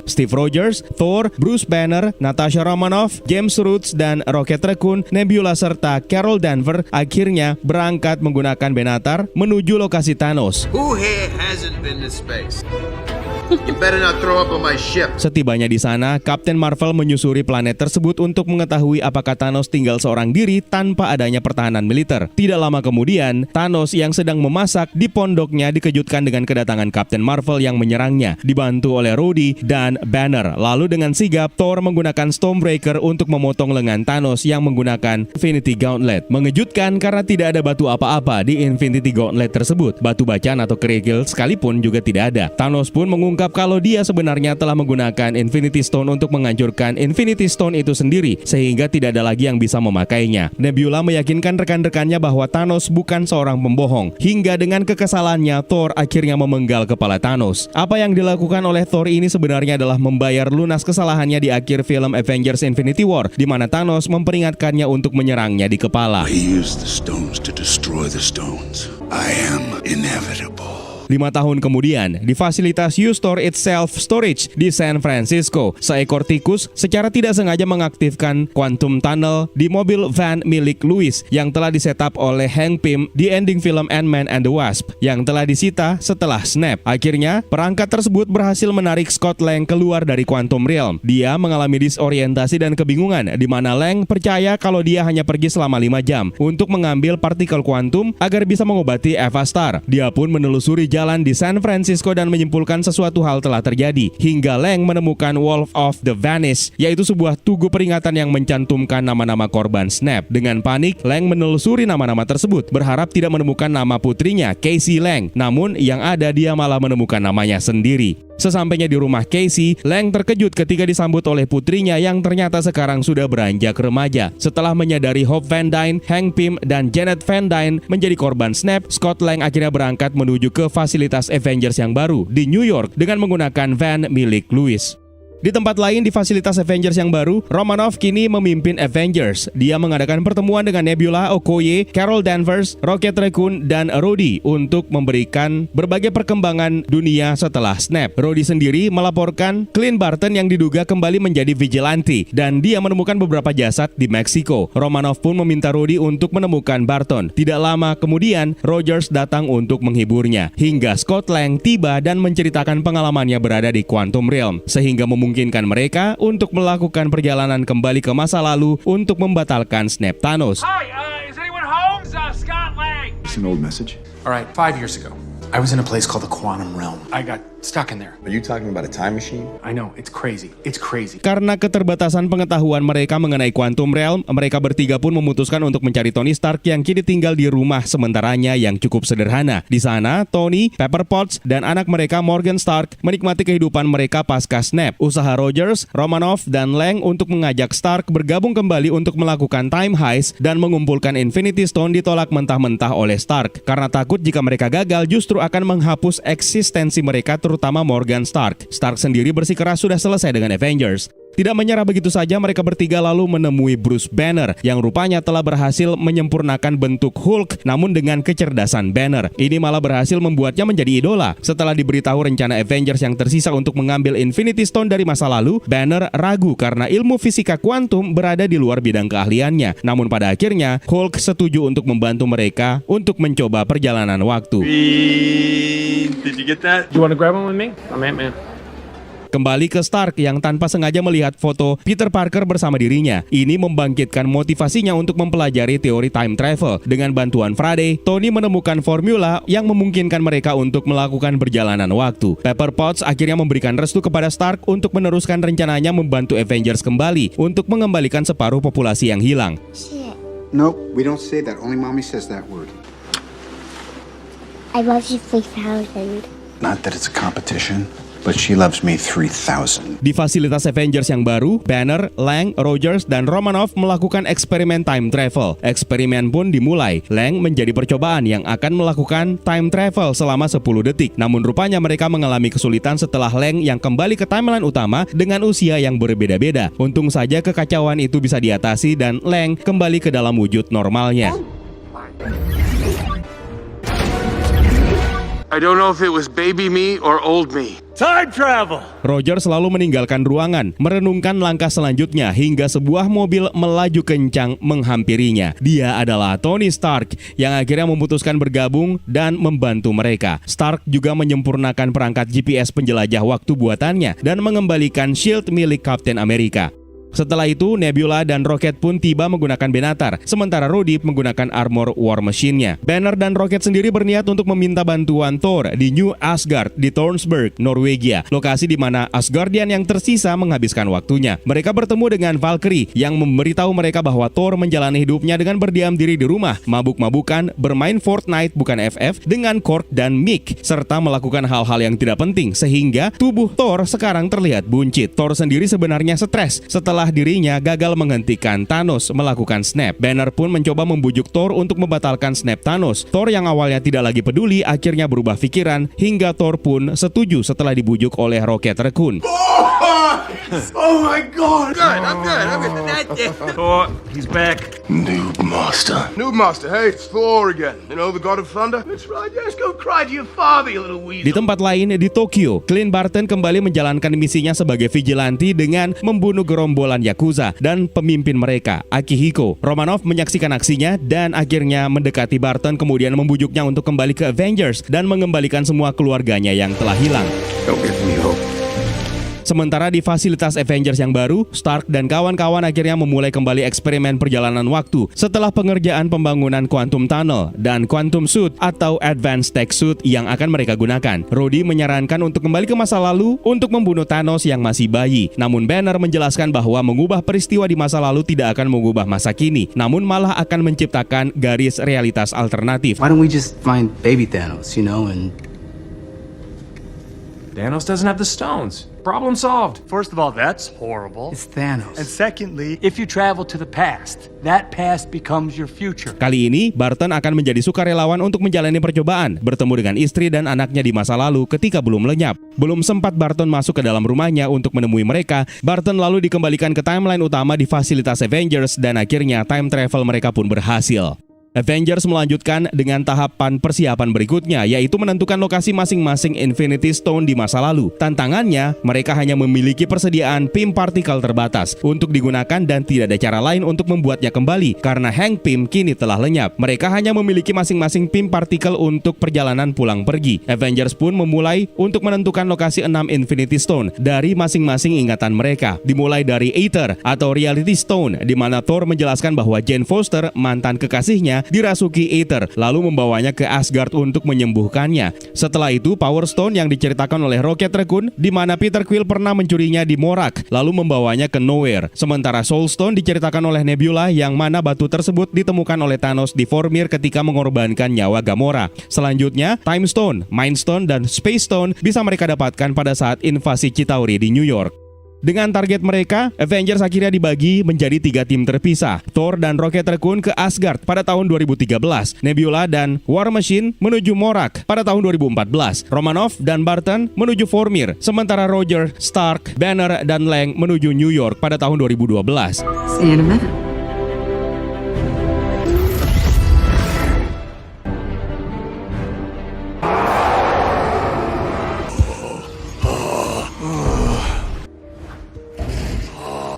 Steve Rogers, Thor, Bruce Banner, Natasha Romanoff, James Rhodes, dan Rocket Raccoon, Nebula serta Carol Danvers akhirnya berangkat menggunakan Benatar menuju lokasi Thanos. Who here hasn't been to space? You better not throw up on my ship. Setibanya di sana, Captain Marvel menyusuri planet tersebut untuk mengetahui apakah Thanos tinggal seorang diri tanpa adanya pertahanan militer. Tidak lama kemudian, Thanos yang sedang memasak di pondoknya dikejutkan dengan kedatangan Captain Marvel yang menyerangnya, dibantu oleh Rhodey dan Banner. Lalu dengan sigap, Thor menggunakan Stormbreaker untuk memotong lengan Thanos yang menggunakan Infinity Gauntlet. Mengejutkan karena tidak ada batu apa-apa di Infinity Gauntlet tersebut. Batu bacan atau kerikil sekalipun juga tidak ada. Thanos pun mengungkap kalau dia sebenarnya telah menggunakan Infinity Stone untuk menghancurkan Infinity Stone itu sendiri, sehingga tidak ada lagi yang bisa memakainya. Nebula meyakinkan rekan-rekannya bahwa Thanos bukan seorang pembohong. Hingga dengan kekesalannya, Thor akhirnya memenggal kepala Thanos. Apa yang dilakukan oleh Thor ini sebenarnya adalah membayar lunas kesalahannya di akhir film Avengers Infinity War, di mana Thanos memperingatkannya untuk menyerangnya di kepala. I use the stones to destroy the stones. I am inevitable. 5 tahun kemudian, di fasilitas U-Store Itself Storage di San Francisco, seekor tikus secara tidak sengaja mengaktifkan Quantum Tunnel di mobil van milik Louis yang telah disetap oleh Hank Pym di ending film Ant-Man and the Wasp yang telah disita setelah snap. Akhirnya, perangkat tersebut berhasil menarik Scott Lang keluar dari Quantum Realm. Dia mengalami disorientasi dan kebingungan, di mana Lang percaya kalau dia hanya pergi selama 5 jam untuk mengambil partikel kuantum agar bisa mengobati Eva Star. Dia pun menelusuri jalan di San Francisco dan menyimpulkan sesuatu hal telah terjadi hingga Lang menemukan Wolf of the Vanish, yaitu sebuah tugu peringatan yang mencantumkan nama-nama korban snap. Dengan panik, Lang menelusuri nama-nama tersebut, berharap tidak menemukan nama putrinya, Casey Lang. Namun yang ada dia malah menemukan namanya sendiri. Sesampainya di rumah Casey, Lang terkejut ketika disambut oleh putrinya yang ternyata sekarang sudah beranjak remaja. Setelah menyadari Hope Van Dyne, Hank Pym, dan Janet Van Dyne menjadi korban Snap, Scott Lang akhirnya berangkat menuju ke fasilitas Avengers yang baru di New York dengan menggunakan van milik Louis. Di tempat lain di fasilitas Avengers yang baru, Romanoff kini memimpin Avengers. Dia mengadakan pertemuan dengan Nebula, Okoye, Carol Danvers, Rocket Raccoon, dan Rhodey untuk memberikan berbagai perkembangan dunia setelah Snap. Rhodey sendiri melaporkan Clint Barton yang diduga kembali menjadi vigilante dan dia menemukan beberapa jasad di Meksiko. Romanoff pun meminta Rhodey untuk menemukan Barton. Tidak lama kemudian, Rogers datang untuk menghiburnya. Hingga Scott Lang tiba dan menceritakan pengalamannya berada di Quantum Realm, sehingga memungkinkan mereka untuk melakukan perjalanan kembali ke masa lalu untuk membatalkan Snap Thanos. Hi, is anyone home? Scott Lang. It's an old message. All right, 5 years ago, I was in a place called the Quantum Realm. I got stuck in there. Are you talking about a time machine? I know, it's crazy. It's crazy. Karena keterbatasan pengetahuan mereka mengenai Quantum Realm, mereka bertiga pun memutuskan untuk mencari Tony Stark yang kini tinggal di rumah sementaranya yang cukup sederhana. Di sana, Tony, Pepper Potts, dan anak mereka Morgan Stark menikmati kehidupan mereka pasca Snap. Usaha Rogers, Romanoff, dan Lang untuk mengajak Stark bergabung kembali untuk melakukan time heist dan mengumpulkan Infinity Stone ditolak mentah-mentah oleh Stark. Karena takut jika mereka gagal justru akan menghapus eksistensi mereka, terutama Morgan Stark. Stark sendiri bersikeras sudah selesai dengan Avengers. Tidak menyerah begitu saja, mereka bertiga lalu menemui Bruce Banner yang rupanya telah berhasil menyempurnakan bentuk Hulk namun dengan kecerdasan Banner. Ini malah berhasil membuatnya menjadi idola. Setelah diberitahu rencana Avengers yang tersisa untuk mengambil Infinity Stone dari masa lalu, Banner ragu karena ilmu fisika kuantum berada di luar bidang keahliannya. Namun pada akhirnya, Hulk setuju untuk membantu mereka untuk mencoba perjalanan waktu. Did you get that? You want to grab one with me? I'm Ant-Man. Kembali ke Stark yang tanpa sengaja melihat foto Peter Parker bersama dirinya. Ini membangkitkan motivasinya untuk mempelajari teori time travel. Dengan bantuan Friday, Tony menemukan formula yang memungkinkan mereka untuk melakukan perjalanan waktu. Pepper Potts akhirnya memberikan restu kepada Stark untuk meneruskan rencananya membantu Avengers kembali untuk mengembalikan separuh populasi yang hilang. Shit. Nope, we don't say that. Only mommy says that word. I love you 3,000. Not that it's a competition, but she loves me 3,000. Di fasilitas Avengers yang baru, Banner, Lang, Rogers, dan Romanoff melakukan eksperimen time travel. Eksperimen pun dimulai. Lang menjadi percobaan yang akan melakukan time travel selama 10 detik. Namun rupanya mereka mengalami kesulitan setelah Lang yang kembali ke timeline utama dengan usia yang berbeda-beda. Untung saja kekacauan itu bisa diatasi dan Lang kembali ke dalam wujud normalnya. I don't know if it was baby me or old me. Time travel! Roger selalu meninggalkan ruangan, merenungkan langkah selanjutnya hingga sebuah mobil melaju kencang menghampirinya. Dia adalah Tony Stark yang akhirnya memutuskan bergabung dan membantu mereka. Stark juga menyempurnakan perangkat GPS penjelajah waktu buatannya dan mengembalikan shield milik Captain America. Setelah itu, Nebula dan Rocket pun tiba menggunakan Benatar, sementara Rhodey menggunakan armor War Machine-nya. Banner dan Rocket sendiri berniat untuk meminta bantuan Thor di New Asgard di Tornsberg, Norwegia, lokasi di mana Asgardian yang tersisa menghabiskan waktunya. Mereka bertemu dengan Valkyrie yang memberitahu mereka bahwa Thor menjalani hidupnya dengan berdiam diri di rumah, mabuk-mabukan, bermain Fortnite bukan FF dengan Korg dan Mick, serta melakukan hal-hal yang tidak penting sehingga tubuh Thor sekarang terlihat buncit. Thor sendiri sebenarnya stres setelah dirinya gagal menghentikan Thanos melakukan Snap. Banner pun mencoba membujuk Thor untuk membatalkan Snap Thanos. Thor yang awalnya tidak lagi peduli akhirnya berubah pikiran hingga Thor pun setuju setelah dibujuk oleh Rocket Raccoon. Oh my god! I'm good. Thor, he's back. Noob Master. Noob Master, hey, it's Thor again. You know, the god of thunder? That's right, yes, go cry to your father, you little weasel. Di tempat lain di Tokyo, Clint Barton kembali menjalankan misinya sebagai vigilante dengan membunuh gerombolan Yakuza dan pemimpin mereka, Akihiko. Romanoff menyaksikan aksinya dan akhirnya mendekati Barton kemudian membujuknya untuk kembali ke Avengers dan mengembalikan semua keluarganya yang telah hilang. Don't give me hope. Sementara di fasilitas Avengers yang baru, Stark dan kawan-kawan akhirnya memulai kembali eksperimen perjalanan waktu setelah pengerjaan pembangunan Quantum Tunnel dan Quantum Suit atau Advanced Tech Suit yang akan mereka gunakan. Rhodey menyarankan untuk kembali ke masa lalu untuk membunuh Thanos yang masih bayi. Namun Banner menjelaskan bahwa mengubah peristiwa di masa lalu tidak akan mengubah masa kini, namun malah akan menciptakan garis realitas alternatif. Why don't we just find baby Thanos, you know, and Thanos doesn't have the stones. Problem solved. First of all, that's horrible. It's Thanos. And secondly, if you travel to the past, that past becomes your future. Kali ini, Barton akan menjadi sukarelawan untuk menjalani percobaan, bertemu dengan istri dan anaknya di masa lalu ketika belum lenyap. Belum sempat Barton masuk ke dalam rumahnya untuk menemui mereka, Barton lalu dikembalikan ke timeline utama di fasilitas Avengers dan akhirnya time travel mereka pun berhasil. Avengers melanjutkan dengan tahapan persiapan berikutnya, yaitu menentukan lokasi masing-masing Infinity Stone di masa lalu. Tantangannya, mereka hanya memiliki persediaan Pym partikel terbatas untuk digunakan dan tidak ada cara lain untuk membuatnya kembali karena Hank Pym kini telah lenyap. Mereka hanya memiliki masing-masing Pym partikel untuk perjalanan pulang pergi. Avengers pun memulai untuk menentukan lokasi 6 Infinity Stone dari masing-masing ingatan mereka. Dimulai dari Aether atau Reality Stone, di mana Thor menjelaskan bahwa Jane Foster, mantan kekasihnya, dirasuki Aether, lalu membawanya ke Asgard untuk menyembuhkannya. Setelah itu, Power Stone yang diceritakan oleh Rocket Raccoon, di mana Peter Quill pernah mencurinya di Morak, lalu membawanya ke Nowhere. Sementara Soul Stone diceritakan oleh Nebula, yang mana batu tersebut ditemukan oleh Thanos di Vormir ketika mengorbankan nyawa Gamora. Selanjutnya, Time Stone, Mind Stone, dan Space Stone bisa mereka dapatkan pada saat invasi Chitauri di New York. Dengan target mereka, Avengers akhirnya dibagi menjadi 3 tim terpisah. Thor dan Rocket Raccoon ke Asgard pada tahun 2013. Nebula dan War Machine menuju Morak pada tahun 2014. Romanoff dan Barton menuju Vormir. Sementara Roger, Stark, Banner, dan Lang menuju New York pada tahun 2012. See you in a minute.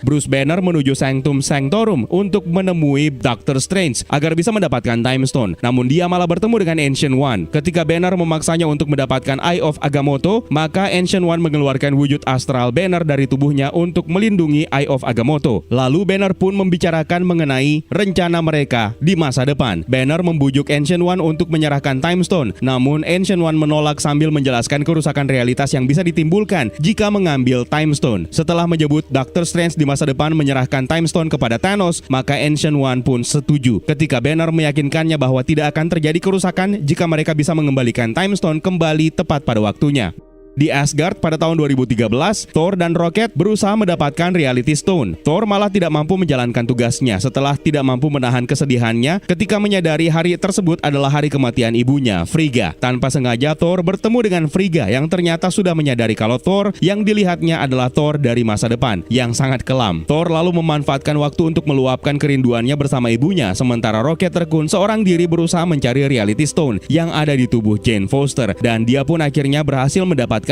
Bruce Banner menuju Sanctum Sanctorum untuk menemui Doctor Strange agar bisa mendapatkan Time Stone. Namun dia malah bertemu dengan Ancient One. Ketika Banner memaksanya untuk mendapatkan Eye of Agamotto, maka Ancient One mengeluarkan wujud astral Banner dari tubuhnya untuk melindungi Eye of Agamotto. Lalu Banner pun membicarakan mengenai rencana mereka di masa depan. Banner membujuk Ancient One untuk menyerahkan Time Stone. Namun Ancient One menolak sambil menjelaskan kerusakan realitas yang bisa ditimbulkan jika mengambil Time Stone. Setelah menyebut Doctor Strange di masa depan menyerahkan Time Stone kepada Thanos, maka Ancient One pun setuju. Ketika Banner meyakinkannya bahwa tidak akan terjadi kerusakan jika mereka bisa mengembalikan Time Stone kembali tepat pada waktunya. Di Asgard pada tahun 2013, Thor dan Rocket berusaha mendapatkan Reality Stone. Thor malah tidak mampu menjalankan tugasnya setelah tidak mampu menahan kesedihannya ketika menyadari hari tersebut adalah hari kematian ibunya, Frigga. Tanpa sengaja, Thor bertemu dengan Frigga yang ternyata sudah menyadari kalau Thor yang dilihatnya adalah Thor dari masa depan, yang sangat kelam. Thor lalu memanfaatkan waktu untuk meluapkan kerinduannya bersama ibunya, sementara Rocket Raccoon seorang diri berusaha mencari Reality Stone yang ada di tubuh Jane Foster, dan dia pun akhirnya berhasil mendapatkan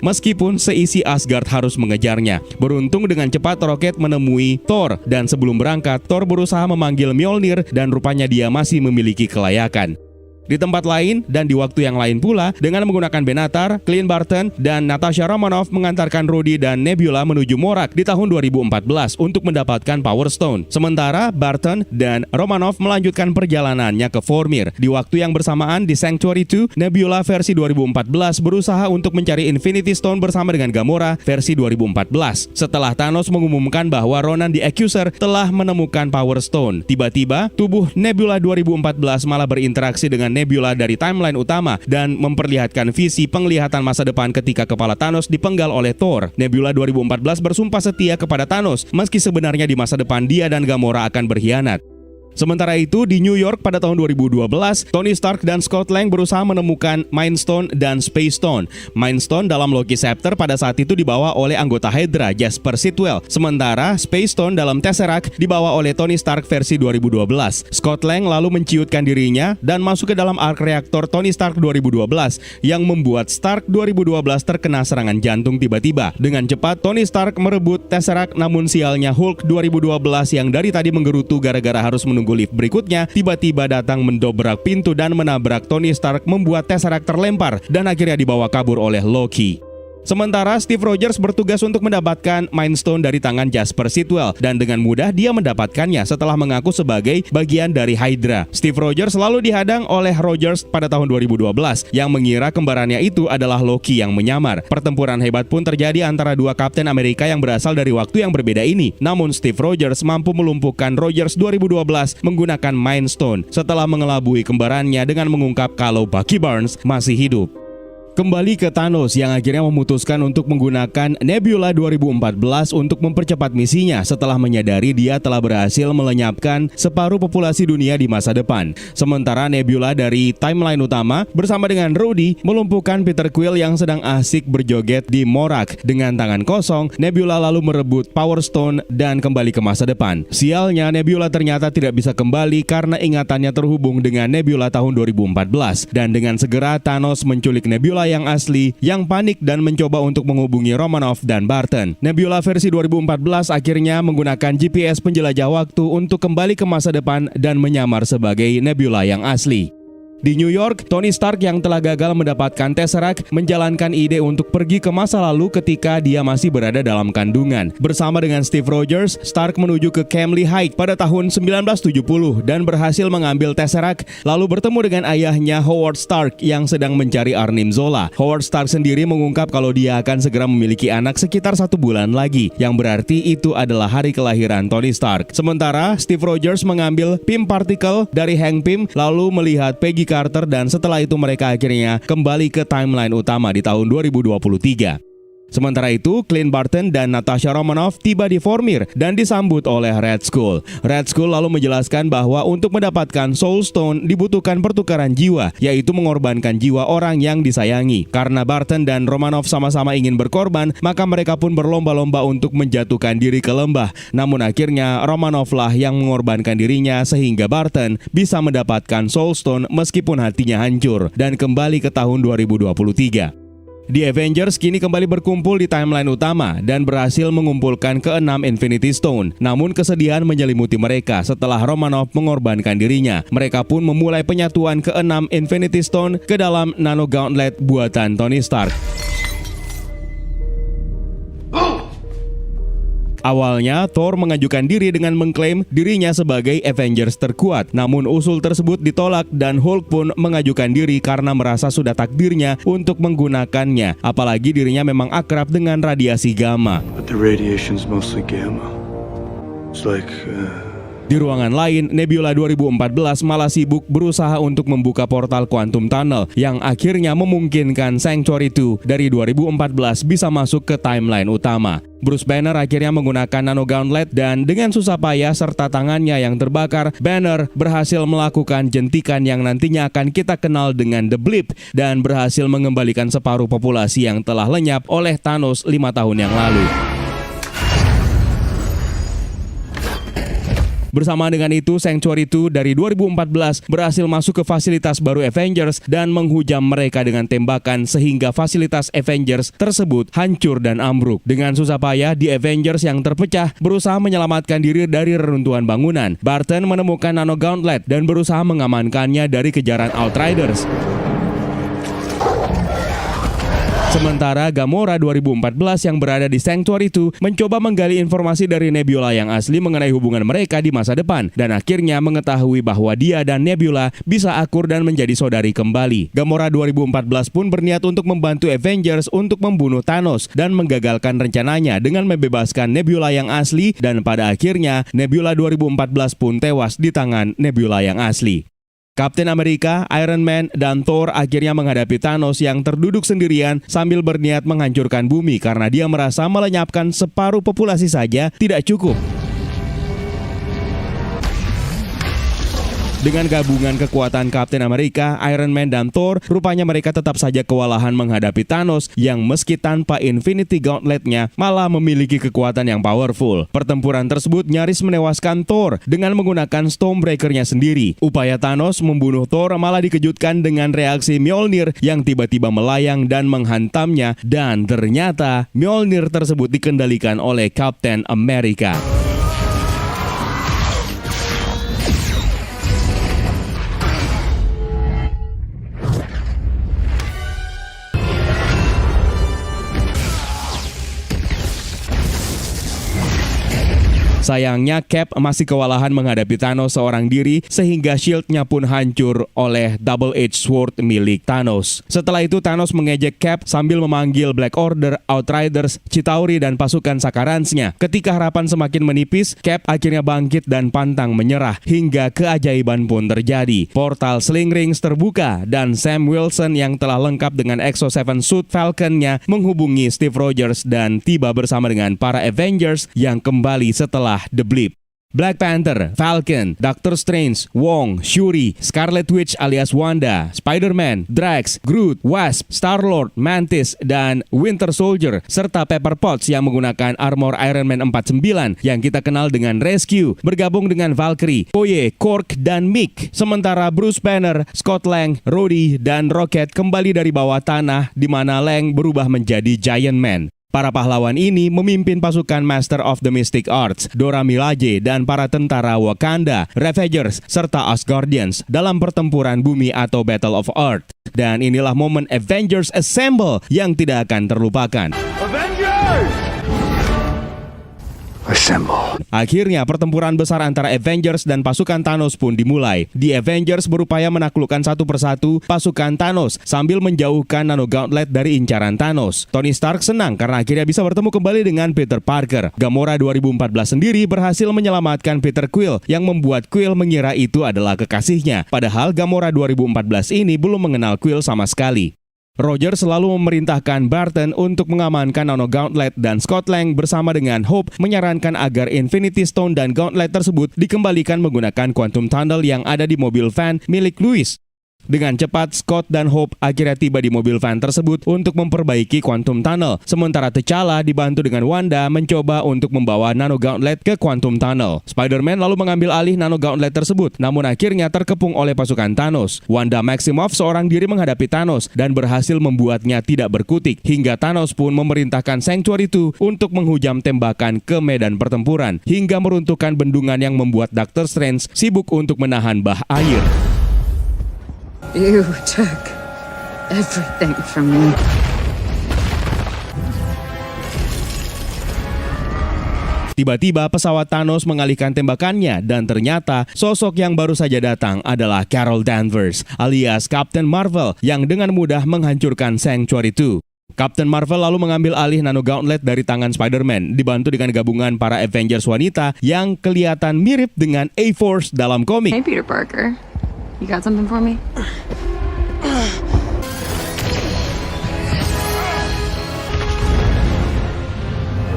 meskipun seisi Asgard harus mengejarnya. Beruntung dengan cepat Rocket menemui Thor, dan sebelum berangkat Thor berusaha memanggil Mjolnir dan rupanya dia masih memiliki kelayakan. Di tempat lain dan di waktu yang lain pula, dengan menggunakan Benatar, Clint Barton, dan Natasha Romanoff mengantarkan Rhodey dan Nebula menuju Morak di tahun 2014 untuk mendapatkan Power Stone. Sementara Barton dan Romanoff melanjutkan perjalanannya ke Vormir. Di waktu yang bersamaan di Sanctuary 2, Nebula versi 2014 berusaha untuk mencari Infinity Stone bersama dengan Gamora versi 2014. Setelah Thanos mengumumkan bahwa Ronan the Accuser telah menemukan Power Stone, tiba-tiba tubuh Nebula 2014 malah berinteraksi dengan Nebula dari timeline utama dan memperlihatkan visi penglihatan masa depan ketika kepala Thanos dipenggal oleh Thor. Nebula 2014 bersumpah setia kepada Thanos meski sebenarnya di masa depan dia dan Gamora akan berkhianat. Sementara itu, di New York pada tahun 2012, Tony Stark dan Scott Lang berusaha menemukan Mind Stone dan Space Stone. Mind Stone dalam Loki Scepter pada saat itu dibawa oleh anggota Hydra, Jasper Sitwell. Sementara Space Stone dalam Tesseract dibawa oleh Tony Stark versi 2012. Scott Lang lalu menciutkan dirinya dan masuk ke dalam arc reaktor Tony Stark 2012 yang membuat Stark 2012 terkena serangan jantung tiba-tiba. Dengan cepat, Tony Stark merebut Tesseract, namun sialnya Hulk 2012 yang dari tadi menggerutu gara-gara harus menunggu lift berikutnya, tiba-tiba datang mendobrak pintu dan menabrak Tony Stark, membuat Tesseract terlempar dan akhirnya dibawa kabur oleh Loki. Sementara Steve Rogers bertugas untuk mendapatkan Mind Stone dari tangan Jasper Sitwell, dan dengan mudah dia mendapatkannya setelah mengaku sebagai bagian dari Hydra. Steve Rogers selalu dihadang oleh Rogers pada tahun 2012 yang mengira kembarannya itu adalah Loki yang menyamar. Pertempuran hebat pun terjadi antara dua Kapten Amerika yang berasal dari waktu yang berbeda ini. Namun Steve Rogers mampu melumpuhkan Rogers 2012 menggunakan Mind Stone setelah mengelabui kembarannya dengan mengungkap kalau Bucky Barnes masih hidup. Kembali ke Thanos yang akhirnya memutuskan untuk menggunakan Nebula 2014 untuk mempercepat misinya setelah menyadari dia telah berhasil melenyapkan separuh populasi dunia di masa depan. Sementara Nebula dari timeline utama bersama dengan Rhodey melumpuhkan Peter Quill yang sedang asik berjoget di Morak. Dengan tangan kosong, Nebula lalu merebut Power Stone dan kembali ke masa depan. Sialnya, Nebula ternyata tidak bisa kembali karena ingatannya terhubung dengan Nebula tahun 2014. Dan dengan segera Thanos menculik Nebula yang asli yang panik dan mencoba untuk menghubungi Romanoff dan Barton. Nebula versi 2014 akhirnya menggunakan GPS penjelajah waktu untuk kembali ke masa depan dan menyamar sebagai Nebula yang asli. Di New York, Tony Stark yang telah gagal mendapatkan Tesseract menjalankan ide untuk pergi ke masa lalu ketika dia masih berada dalam kandungan. Bersama dengan Steve Rogers, Stark menuju ke Camley High pada tahun 1970 dan berhasil mengambil Tesseract, lalu bertemu dengan ayahnya Howard Stark yang sedang mencari Arnim Zola. Howard Stark sendiri mengungkap kalau dia akan segera memiliki anak sekitar 1 bulan lagi, yang berarti itu adalah hari kelahiran Tony Stark. Sementara Steve Rogers mengambil Pym Particle dari Hank Pym lalu melihat Peggy Carter, dan setelah itu mereka akhirnya kembali ke timeline utama di tahun 2023. Sementara itu, Clint Barton dan Natasha Romanoff tiba di Vormir dan disambut oleh Red Skull. Red Skull lalu menjelaskan bahwa untuk mendapatkan Soul Stone dibutuhkan pertukaran jiwa, yaitu mengorbankan jiwa orang yang disayangi. Karena Barton dan Romanoff sama-sama ingin berkorban, maka mereka pun berlomba-lomba untuk menjatuhkan diri ke lembah. Namun akhirnya Romanoff lah yang mengorbankan dirinya sehingga Barton bisa mendapatkan Soul Stone meskipun hatinya hancur dan kembali ke tahun 2023. The Avengers kini kembali berkumpul di timeline utama dan berhasil mengumpulkan ke-6 Infinity Stone. Namun kesedihan menyelimuti mereka setelah Romanoff mengorbankan dirinya. Mereka pun memulai penyatuan ke-6 Infinity Stone ke dalam Nano Gauntlet buatan Tony Stark. Awalnya, Thor mengajukan diri dengan mengklaim dirinya sebagai Avengers terkuat. Namun usul tersebut ditolak dan Hulk pun mengajukan diri karena merasa sudah takdirnya untuk menggunakannya. Apalagi dirinya memang akrab dengan radiasi gamma. But the radiation's mostly gamma. It's like Di ruangan lain, Nebula 2014 malah sibuk berusaha untuk membuka portal Quantum Tunnel yang akhirnya memungkinkan Sanctuary 2 dari 2014 bisa masuk ke timeline utama. Bruce Banner akhirnya menggunakan Nano Gauntlet dan dengan susah payah serta tangannya yang terbakar, Banner berhasil melakukan jentikan yang nantinya akan kita kenal dengan The Blip dan berhasil mengembalikan separuh populasi yang telah lenyap oleh Thanos 5 tahun yang lalu. Bersama dengan itu, Sanctuary 2 dari 2014 berhasil masuk ke fasilitas baru Avengers dan menghujam mereka dengan tembakan sehingga fasilitas Avengers tersebut hancur dan ambruk. Dengan susah payah, The Avengers yang terpecah berusaha menyelamatkan diri dari reruntuhan bangunan. Barton menemukan Nano Gauntlet dan berusaha mengamankannya dari kejaran Outriders. Sementara Gamora 2014 yang berada di Sanctuary 2 mencoba menggali informasi dari Nebula yang asli mengenai hubungan mereka di masa depan dan akhirnya mengetahui bahwa dia dan Nebula bisa akur dan menjadi saudari kembali. Gamora 2014 pun berniat untuk membantu Avengers untuk membunuh Thanos dan menggagalkan rencananya dengan membebaskan Nebula yang asli dan pada akhirnya Nebula 2014 pun tewas di tangan Nebula yang asli. Captain America, Iron Man, dan Thor akhirnya menghadapi Thanos yang terduduk sendirian sambil berniat menghancurkan bumi karena dia merasa melenyapkan separuh populasi saja tidak cukup. Dengan gabungan kekuatan Captain America, Iron Man, dan Thor, rupanya mereka tetap saja kewalahan menghadapi Thanos yang meski tanpa Infinity Gauntlet-nya malah memiliki kekuatan yang powerful. Pertempuran tersebut nyaris menewaskan Thor dengan menggunakan Stormbreaker-nya sendiri. Upaya Thanos membunuh Thor malah dikejutkan dengan reaksi Mjolnir yang tiba-tiba melayang dan menghantamnya, dan ternyata Mjolnir tersebut dikendalikan oleh Captain America. Sayangnya Cap masih kewalahan menghadapi Thanos seorang diri sehingga shield-nya pun hancur oleh double-edged sword milik Thanos. Setelah itu Thanos mengejek Cap sambil memanggil Black Order, Outriders, Chitauri dan pasukan Sakaran's-nya. Ketika harapan semakin menipis, Cap akhirnya bangkit dan pantang menyerah hingga keajaiban pun terjadi. Portal Sling Rings terbuka dan Sam Wilson yang telah lengkap dengan Exo 7 suit Falcon-nya menghubungi Steve Rogers dan tiba bersama dengan para Avengers yang kembali setelah The Blip. Black Panther, Falcon, Doctor Strange, Wong, Shuri, Scarlet Witch alias Wanda, Spider-Man, Drax, Groot, Wasp, Star-Lord, Mantis, dan Winter Soldier, serta Pepper Potts yang menggunakan armor Iron Man 49 yang kita kenal dengan Rescue, bergabung dengan Valkyrie, Oye, Korg, dan Mick. Sementara Bruce Banner, Scott Lang, Rhodey, dan Rocket kembali dari bawah tanah di mana Lang berubah menjadi Giant Man. Para pahlawan ini memimpin pasukan Master of the Mystic Arts, Dora Milaje, dan para tentara Wakanda, Ravagers, serta Asgardians dalam pertempuran bumi atau Battle of Earth. Dan inilah momen Avengers Assemble yang tidak akan terlupakan. Avengers! Assemble. Akhirnya pertempuran besar antara Avengers dan pasukan Thanos pun dimulai. The Avengers berupaya menaklukkan satu persatu pasukan Thanos sambil menjauhkan Nano Gauntlet dari incaran Thanos. Tony Stark senang karena akhirnya bisa bertemu kembali dengan Peter Parker. Gamora 2014 sendiri berhasil menyelamatkan Peter Quill yang membuat Quill mengira itu adalah kekasihnya. Padahal Gamora 2014 ini belum mengenal Quill sama sekali. Roger selalu memerintahkan Barton untuk mengamankan Nano Gauntlet dan Scott Lang bersama dengan Hope menyarankan agar Infinity Stone dan Gauntlet tersebut dikembalikan menggunakan Quantum Tunnel yang ada di mobil van milik Louis. Dengan cepat, Scott dan Hope akhirnya tiba di mobil van tersebut untuk memperbaiki Quantum Tunnel. Sementara T'Challa dibantu dengan Wanda mencoba untuk membawa Nano Gauntlet ke Quantum Tunnel. Spider-Man lalu mengambil alih Nano Gauntlet tersebut, namun akhirnya terkepung oleh pasukan Thanos. Wanda Maximoff seorang diri menghadapi Thanos dan berhasil membuatnya tidak berkutik, hingga Thanos pun memerintahkan Sanctuary 2 untuk menghujam tembakan ke medan pertempuran, hingga meruntuhkan bendungan yang membuat Doctor Strange sibuk untuk menahan bah air. You took everything from me. Tiba-tiba pesawat Thanos mengalihkan tembakannya dan ternyata sosok yang baru saja datang adalah Carol Danvers alias Captain Marvel yang dengan mudah menghancurkan Sanctuary 2. Captain Marvel lalu mengambil alih Nano Gauntlet dari tangan Spider-Man dibantu dengan gabungan para Avengers wanita yang kelihatan mirip dengan A-Force dalam komik. Hey Peter Parker, you got something for me?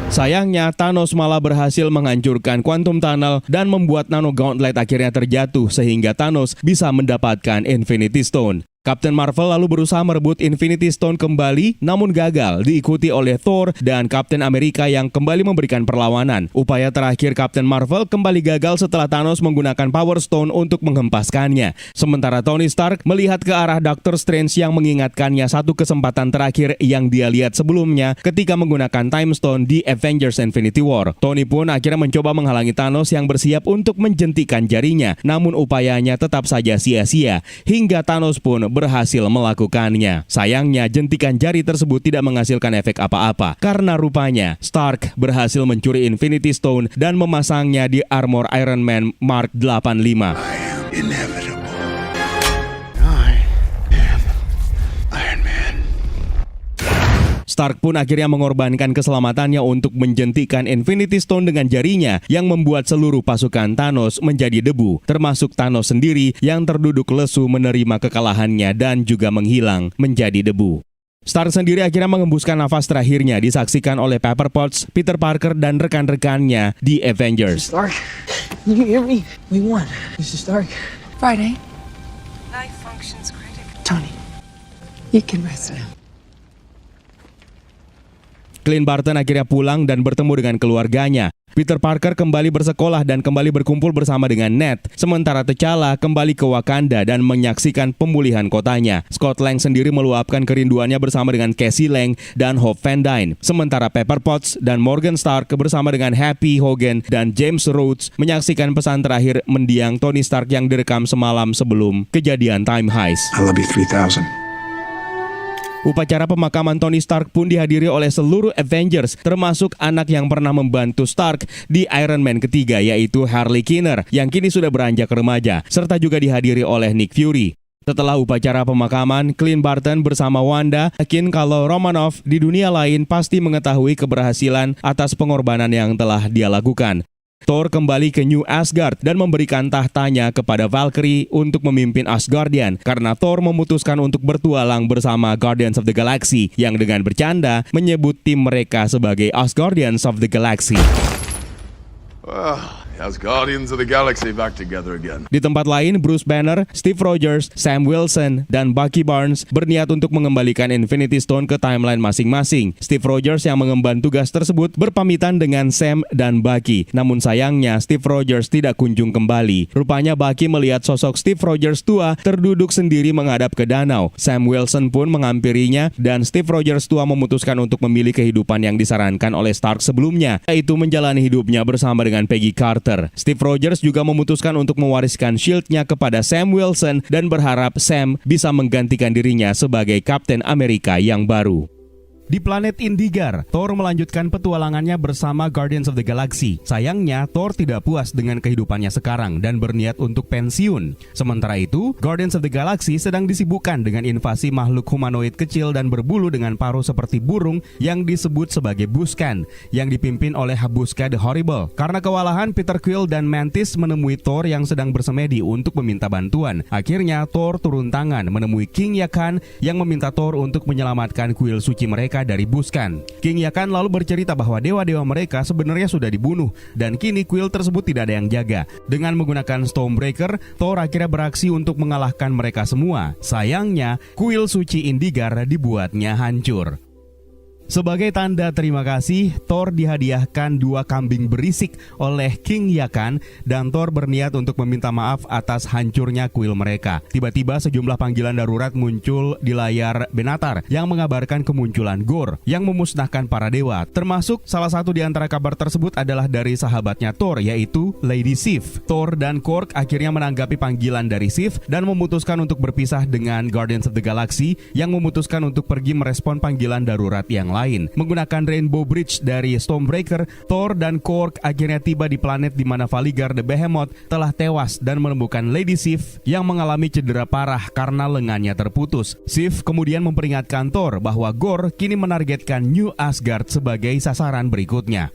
Sayangnya, Thanos malah berhasil menghancurkan Quantum Tunnel dan membuat Nano Gauntlet akhirnya terjatuh sehingga Thanos bisa mendapatkan Infinity Stone. Captain Marvel lalu berusaha merebut Infinity Stone kembali, namun gagal, diikuti oleh Thor dan Captain America yang kembali memberikan perlawanan. Upaya terakhir Captain Marvel kembali gagal setelah Thanos menggunakan Power Stone untuk menghempaskannya. Sementara Tony Stark melihat ke arah Doctor Strange yang mengingatkannya satu kesempatan terakhir yang dia lihat sebelumnya ketika menggunakan Time Stone di Avengers Infinity War. Tony pun akhirnya mencoba menghalangi Thanos yang bersiap untuk menjentikan jarinya, namun upayanya tetap saja sia-sia, hingga Thanos pun berhasil melakukannya. Sayangnya, jentikan jari tersebut tidak menghasilkan efek apa-apa karena rupanya Stark berhasil mencuri Infinity Stone dan memasangnya di armor Iron Man Mark 85. Inevitable. I am Iron Man. Stark pun akhirnya mengorbankan keselamatannya untuk menjentikan Infinity Stone dengan jarinya yang membuat seluruh pasukan Thanos menjadi debu, termasuk Thanos sendiri yang terduduk lesu menerima kekalahannya dan juga menghilang menjadi debu. Stark sendiri akhirnya mengembuskan nafas terakhirnya disaksikan oleh Pepper Potts, Peter Parker, dan rekan-rekannya di Avengers. Stark, you hear me? We won. Mr. Stark. Friday. Life functions critically. Tony, you can rest now. Clint Barton akhirnya pulang dan bertemu dengan keluarganya. Peter Parker kembali bersekolah dan kembali berkumpul bersama dengan Ned. Sementara T'Challa kembali ke Wakanda dan menyaksikan pemulihan kotanya. Scott Lang sendiri meluapkan kerinduannya bersama dengan Cassie Lang dan Hope Van Dyne. Sementara Pepper Potts dan Morgan Stark bersama dengan Happy Hogan dan James Rhodes menyaksikan pesan terakhir mendiang Tony Stark yang direkam semalam sebelum kejadian Time Heist. I love you 3000. Upacara pemakaman Tony Stark pun dihadiri oleh seluruh Avengers, termasuk anak yang pernah membantu Stark di Iron Man ketiga, yaitu Harley Kinner, yang kini sudah beranjak remaja, serta juga dihadiri oleh Nick Fury. Setelah upacara pemakaman, Clint Barton bersama Wanda yakin kalau Romanoff di dunia lain pasti mengetahui keberhasilan atas pengorbanan yang telah dia lakukan. Thor kembali ke New Asgard dan memberikan tahtanya kepada Valkyrie untuk memimpin Asgardian karena Thor memutuskan untuk bertualang bersama Guardians of the Galaxy yang dengan bercanda menyebut tim mereka sebagai Asgardians of the Galaxy. As Guardians of the Galaxy back together again. Di tempat lain, Bruce Banner, Steve Rogers, Sam Wilson, dan Bucky Barnes berniat untuk mengembalikan Infinity Stone ke timeline masing-masing. Steve Rogers yang mengemban tugas tersebut berpamitan dengan Sam dan Bucky. Namun sayangnya, Steve Rogers tidak kunjung kembali. Rupanya Bucky melihat sosok Steve Rogers tua terduduk sendiri menghadap ke danau. Sam Wilson pun menghampirinya dan Steve Rogers tua memutuskan untuk memilih kehidupan yang disarankan oleh Stark sebelumnya, yaitu menjalani hidupnya bersama dengan Peggy Carter. Steve Rogers juga memutuskan untuk mewariskan shield-nya kepada Sam Wilson dan berharap Sam bisa menggantikan dirinya sebagai Kapten Amerika yang baru. Di planet Indigar, Thor melanjutkan petualangannya bersama Guardians of the Galaxy. Sayangnya, Thor tidak puas dengan kehidupannya sekarang dan berniat untuk pensiun. Sementara itu, Guardians of the Galaxy sedang disibukkan dengan invasi makhluk humanoid kecil dan berbulu dengan paruh seperti burung yang disebut sebagai Buscan, yang dipimpin oleh Habuska the Horrible. Karena kewalahan, Peter Quill dan Mantis menemui Thor yang sedang bersemedi untuk meminta bantuan. Akhirnya, Thor turun tangan menemui King Yakan yang meminta Thor untuk menyelamatkan kuil suci mereka dari Buscan. King Yakan lalu bercerita bahwa dewa-dewa mereka sebenarnya sudah dibunuh dan kini kuil tersebut tidak ada yang jaga. Dengan menggunakan Stormbreaker, Thor akhirnya beraksi untuk mengalahkan mereka semua. Sayangnya, kuil suci Indigar dibuatnya hancur. Sebagai tanda terima kasih, Thor dihadiahkan 2 kambing berisik oleh King Yakan dan Thor berniat untuk meminta maaf atas hancurnya kuil mereka. Tiba-tiba sejumlah panggilan darurat muncul di layar Benatar yang mengabarkan kemunculan Gorr yang memusnahkan para dewa. Termasuk salah satu di antara kabar tersebut adalah dari sahabatnya Thor, yaitu Lady Sif. Thor dan Korg akhirnya menanggapi panggilan dari Sif dan memutuskan untuk berpisah dengan Guardians of the Galaxy yang memutuskan untuk pergi merespon panggilan darurat yang lain. Menggunakan Rainbow Bridge dari Stormbreaker, Thor dan Korg akhirnya tiba di planet di mana Valigar the Behemoth telah tewas dan menemukan Lady Sif yang mengalami cedera parah karena lengannya terputus. Sif kemudian memperingatkan Thor bahwa Gorr kini menargetkan New Asgard sebagai sasaran berikutnya.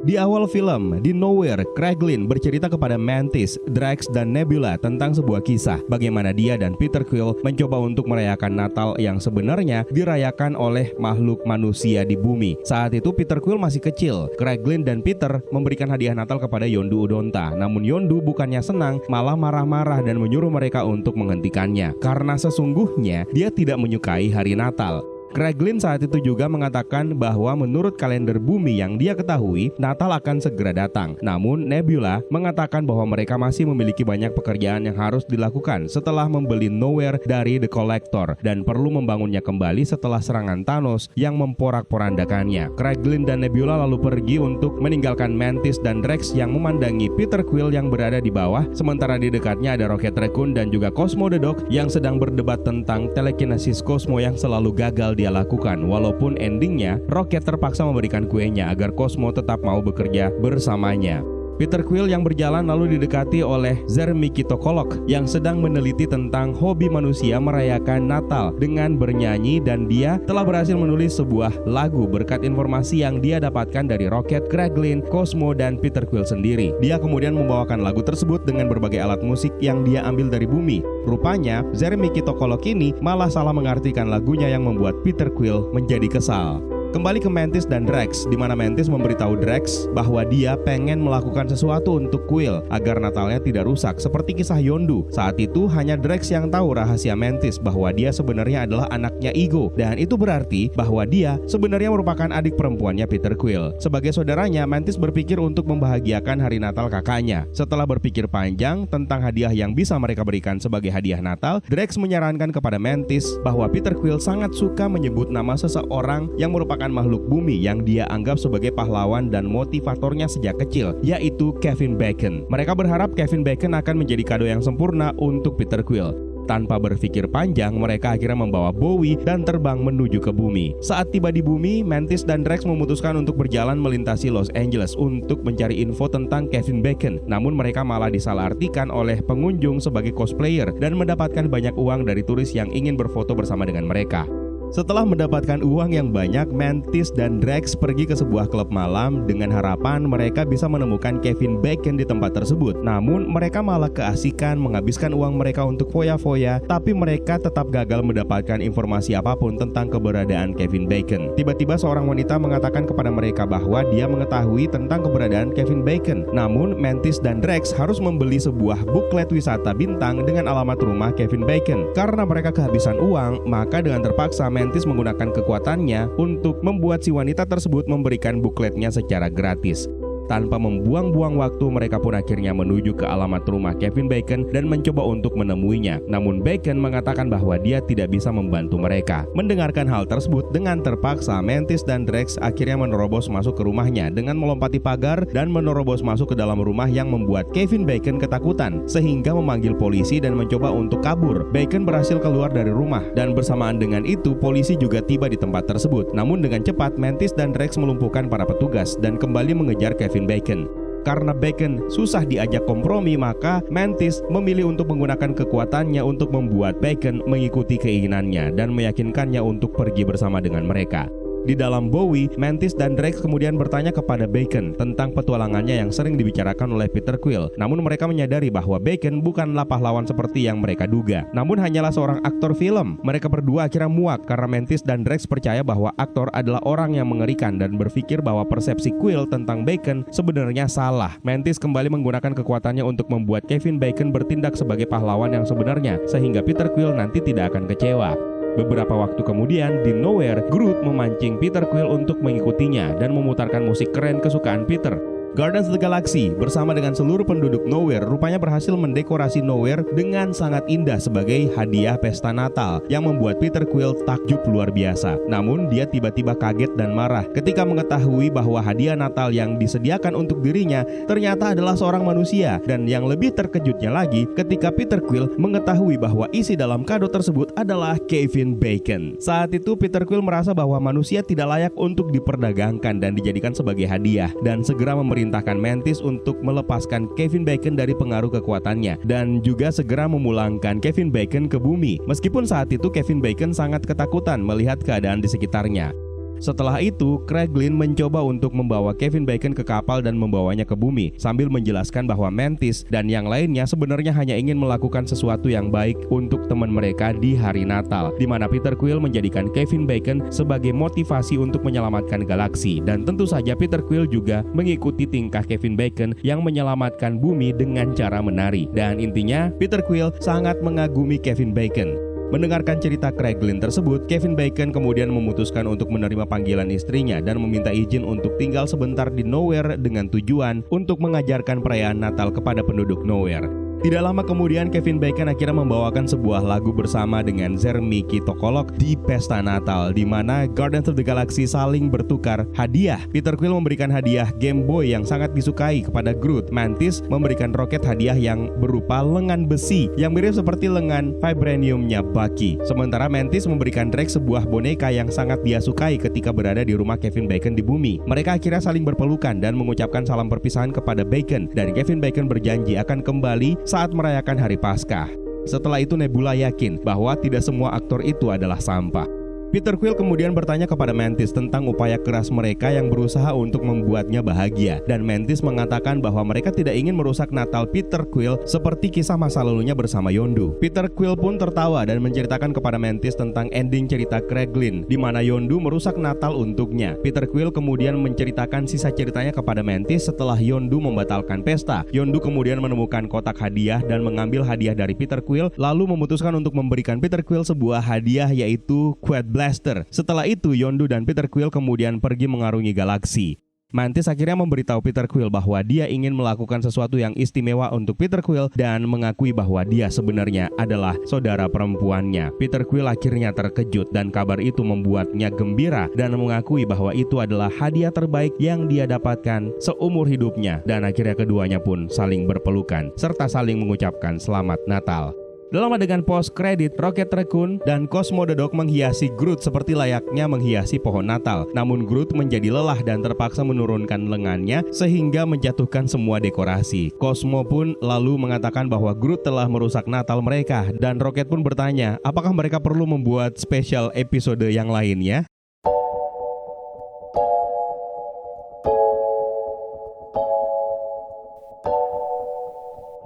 Di awal film, di Nowhere, Kraglin bercerita kepada Mantis, Drax, dan Nebula tentang sebuah kisah bagaimana dia dan Peter Quill mencoba untuk merayakan Natal yang sebenarnya dirayakan oleh makhluk manusia di bumi. Saat itu Peter Quill masih kecil. Kraglin dan Peter memberikan hadiah Natal kepada Yondu Udonta. Namun Yondu bukannya senang, malah marah-marah dan menyuruh mereka untuk menghentikannya karena sesungguhnya dia tidak menyukai hari Natal. Kraglin saat itu juga mengatakan bahwa menurut kalender bumi yang dia ketahui, Natal akan segera datang. Namun Nebula mengatakan bahwa mereka masih memiliki banyak pekerjaan yang harus dilakukan setelah membeli Nowhere dari The Collector dan perlu membangunnya kembali setelah serangan Thanos yang memporak-porandakannya. Kraglin dan Nebula lalu pergi untuk meninggalkan Mantis dan Drax yang memandangi Peter Quill yang berada di bawah, sementara di dekatnya ada Rocket Raccoon dan juga Cosmo the Dog yang sedang berdebat tentang telekinesis Cosmo yang selalu gagal dia lakukan. Walaupun endingnya Rocket terpaksa memberikan kuenya agar Cosmo tetap mau bekerja bersamanya. Peter Quill yang berjalan lalu didekati oleh Zermikitokolok yang sedang meneliti tentang hobi manusia merayakan Natal dengan bernyanyi, dan dia telah berhasil menulis sebuah lagu berkat informasi yang dia dapatkan dari Rocket, Kraglin, Cosmo, dan Peter Quill sendiri. Dia kemudian membawakan lagu tersebut dengan berbagai alat musik yang dia ambil dari bumi. Rupanya Zermikitokolok ini malah salah mengartikan lagunya yang membuat Peter Quill menjadi kesal. Kembali ke Mantis dan Drax, di mana Mantis memberitahu Drax bahwa dia pengen melakukan sesuatu untuk Quill agar Natalnya tidak rusak, seperti kisah Yondu. Saat itu hanya Drax yang tahu rahasia Mantis bahwa dia sebenarnya adalah anaknya Ego, dan itu berarti bahwa dia sebenarnya merupakan adik perempuannya Peter Quill. Sebagai saudaranya, Mantis berpikir untuk membahagiakan hari Natal kakaknya. Setelah berpikir panjang tentang hadiah yang bisa mereka berikan sebagai hadiah Natal, Drax menyarankan kepada Mantis bahwa Peter Quill sangat suka menyebut nama seseorang yang merupakan makhluk bumi yang dia anggap sebagai pahlawan dan motivatornya sejak kecil, yaitu Kevin Bacon. Mereka berharap Kevin Bacon akan menjadi kado yang sempurna untuk Peter Quill. Tanpa berpikir panjang, mereka akhirnya membawa Bowie dan terbang menuju ke bumi. Saat tiba di bumi, Mantis dan Drax memutuskan untuk berjalan melintasi Los Angeles untuk mencari info tentang Kevin Bacon. Namun mereka malah disalahartikan oleh pengunjung sebagai cosplayer dan mendapatkan banyak uang dari turis yang ingin berfoto bersama dengan mereka. Setelah mendapatkan uang yang banyak, Mantis dan Drax pergi ke sebuah klub malam dengan harapan mereka bisa menemukan Kevin Bacon di tempat tersebut. Namun mereka malah keasikan menghabiskan uang mereka untuk foya-foya, tapi mereka tetap gagal mendapatkan informasi apapun tentang keberadaan Kevin Bacon. Tiba-tiba seorang wanita mengatakan kepada mereka bahwa dia mengetahui tentang keberadaan Kevin Bacon. Namun Mantis dan Drax harus membeli sebuah buklet wisata bintang dengan alamat rumah Kevin Bacon. Karena mereka kehabisan uang, maka dengan terpaksa Mantis menggunakan kekuatannya untuk membuat si wanita tersebut memberikan bukletnya secara gratis. Tanpa membuang-buang waktu, mereka pun akhirnya menuju ke alamat rumah Kevin Bacon dan mencoba untuk menemuinya. Namun Bacon mengatakan bahwa dia tidak bisa membantu mereka. Mendengarkan hal tersebut, dengan terpaksa Mantis dan Drax akhirnya menerobos masuk ke rumahnya dengan melompati pagar dan menerobos masuk ke dalam rumah yang membuat Kevin Bacon ketakutan sehingga memanggil polisi dan mencoba untuk kabur. Bacon berhasil keluar dari rumah dan bersamaan dengan itu polisi juga tiba di tempat tersebut. Namun dengan cepat Mantis dan Drax melumpuhkan para petugas dan kembali mengejar Kevin Bacon. Karena Bacon susah diajak kompromi, maka Mantis memilih untuk menggunakan kekuatannya untuk membuat Bacon mengikuti keinginannya dan meyakinkannya untuk pergi bersama dengan mereka. Di dalam Bowie, Mantis dan Drax kemudian bertanya kepada Bacon tentang petualangannya yang sering dibicarakan oleh Peter Quill. Namun mereka menyadari bahwa Bacon bukanlah pahlawan seperti yang mereka duga, namun hanyalah seorang aktor film. Mereka berdua akhirnya muak karena Mantis dan Drax percaya bahwa aktor adalah orang yang mengerikan dan berpikir bahwa persepsi Quill tentang Bacon sebenarnya salah. Mantis kembali menggunakan kekuatannya untuk membuat Kevin Bacon bertindak sebagai pahlawan yang sebenarnya, sehingga Peter Quill nanti tidak akan kecewa. Beberapa waktu kemudian, di Nowhere, Groot memancing Peter Quill untuk mengikutinya dan memutarkan musik keren kesukaan Peter. Guardians of the Galaxy bersama dengan seluruh penduduk Nowhere rupanya berhasil mendekorasi Nowhere dengan sangat indah sebagai hadiah pesta Natal yang membuat Peter Quill takjub luar biasa. Namun dia tiba-tiba kaget dan marah ketika mengetahui bahwa hadiah Natal yang disediakan untuk dirinya ternyata adalah seorang manusia. Dan yang lebih terkejutnya lagi ketika Peter Quill mengetahui bahwa isi dalam kado tersebut adalah Kevin Bacon. Saat itu Peter Quill merasa bahwa manusia tidak layak untuk diperdagangkan dan dijadikan sebagai hadiah, dan segera memerintahkan Mantis untuk melepaskan Kevin Bacon dari pengaruh kekuatannya dan juga segera memulangkan Kevin Bacon ke bumi. Meskipun saat itu Kevin Bacon sangat ketakutan melihat keadaan di sekitarnya. Setelah itu, Kraglin mencoba untuk membawa Kevin Bacon ke kapal dan membawanya ke bumi, sambil menjelaskan bahwa Mantis dan yang lainnya sebenarnya hanya ingin melakukan sesuatu yang baik untuk teman mereka di hari Natal, di mana Peter Quill menjadikan Kevin Bacon sebagai motivasi untuk menyelamatkan galaksi. Dan tentu saja Peter Quill juga mengikuti tingkah Kevin Bacon yang menyelamatkan bumi dengan cara menari. Dan intinya, Peter Quill sangat mengagumi Kevin Bacon. Mendengarkan cerita Kraglin tersebut, Kevin Bacon kemudian memutuskan untuk menerima panggilan istrinya dan meminta izin untuk tinggal sebentar di Nowhere dengan tujuan untuk mengajarkan perayaan Natal kepada penduduk Nowhere. Tidak lama kemudian Kevin Bacon akhirnya membawakan sebuah lagu bersama dengan Zermiki Tokolok di pesta Natal, di mana Guardians of the Galaxy saling bertukar hadiah. Peter Quill memberikan hadiah Game Boy yang sangat disukai kepada Groot. Mantis memberikan roket hadiah yang berupa lengan besi yang mirip seperti lengan vibraniumnya Bucky. Sementara Mantis memberikan Drax sebuah boneka yang sangat dia sukai ketika berada di rumah Kevin Bacon di bumi. Mereka akhirnya saling berpelukan dan mengucapkan salam perpisahan kepada Bacon, dan Kevin Bacon berjanji akan kembali saat merayakan hari Paskah. Setelah itu Nebula yakin bahwa tidak semua aktor itu adalah sampah. Peter Quill kemudian bertanya kepada Mantis tentang upaya keras mereka yang berusaha untuk membuatnya bahagia, dan Mantis mengatakan bahwa mereka tidak ingin merusak Natal Peter Quill seperti kisah masa lalunya bersama Yondu. Peter Quill pun tertawa dan menceritakan kepada Mantis tentang ending cerita Kraglin, di mana Yondu merusak Natal untuknya. Peter Quill kemudian menceritakan sisa ceritanya kepada Mantis setelah Yondu membatalkan pesta. Yondu kemudian menemukan kotak hadiah dan mengambil hadiah dari Peter Quill, lalu memutuskan untuk memberikan Peter Quill sebuah hadiah, yaitu Quad Blaster. Setelah itu Yondu dan Peter Quill kemudian pergi mengarungi galaksi. Mantis akhirnya memberitahu Peter Quill bahwa dia ingin melakukan sesuatu yang istimewa untuk Peter Quill dan mengakui bahwa dia sebenarnya adalah saudara perempuannya. Peter Quill akhirnya terkejut dan kabar itu membuatnya gembira dan mengakui bahwa itu adalah hadiah terbaik yang dia dapatkan seumur hidupnya, dan akhirnya keduanya pun saling berpelukan serta saling mengucapkan selamat Natal. Dalam adegan post credit, Rocket Raccoon dan Cosmo the Dog menghiasi Groot seperti layaknya menghiasi pohon Natal. Namun Groot menjadi lelah dan terpaksa menurunkan lengannya sehingga menjatuhkan semua dekorasi. Cosmo pun lalu mengatakan bahwa Groot telah merusak Natal mereka, dan Rocket pun bertanya, apakah mereka perlu membuat special episode yang lainnya?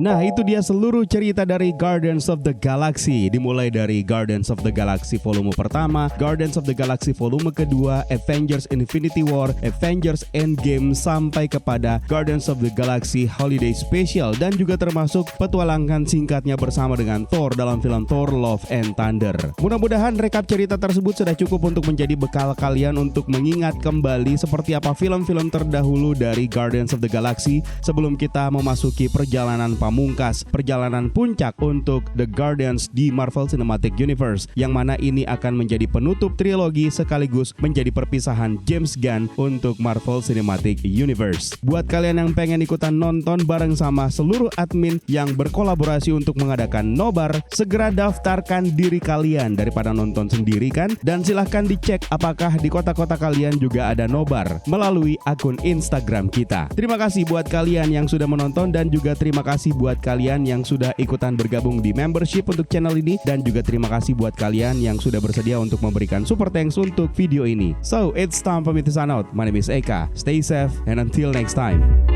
Nah, itu dia seluruh cerita dari Guardians of the Galaxy. Dimulai dari Guardians of the Galaxy volume pertama, Guardians of the Galaxy volume kedua, Avengers Infinity War, Avengers Endgame, sampai kepada Guardians of the Galaxy Holiday Special, dan juga termasuk petualangan singkatnya bersama dengan Thor dalam film Thor Love and Thunder. Mudah-mudahan rekap cerita tersebut sudah cukup untuk menjadi bekal kalian untuk mengingat kembali seperti apa film-film terdahulu dari Guardians of the Galaxy sebelum kita memasuki perjalanan pamungkas, perjalanan puncak untuk The Guardians di Marvel Cinematic Universe, yang mana ini akan menjadi penutup trilogi sekaligus menjadi perpisahan James Gunn untuk Marvel Cinematic Universe. Buat kalian yang pengen ikutan nonton bareng sama seluruh admin yang berkolaborasi untuk mengadakan nobar, segera daftarkan diri kalian daripada nonton sendiri kan, dan silahkan dicek apakah di kota-kota kalian juga ada nobar melalui akun Instagram kita. Terima kasih buat kalian yang sudah menonton, dan juga terima kasih buat kalian yang sudah ikutan bergabung di membership untuk channel ini, dan juga terima kasih buat kalian yang sudah bersedia untuk memberikan super thanks untuk video ini. So, it's time for me to sign out. My name is Eka. Stay safe and until next time.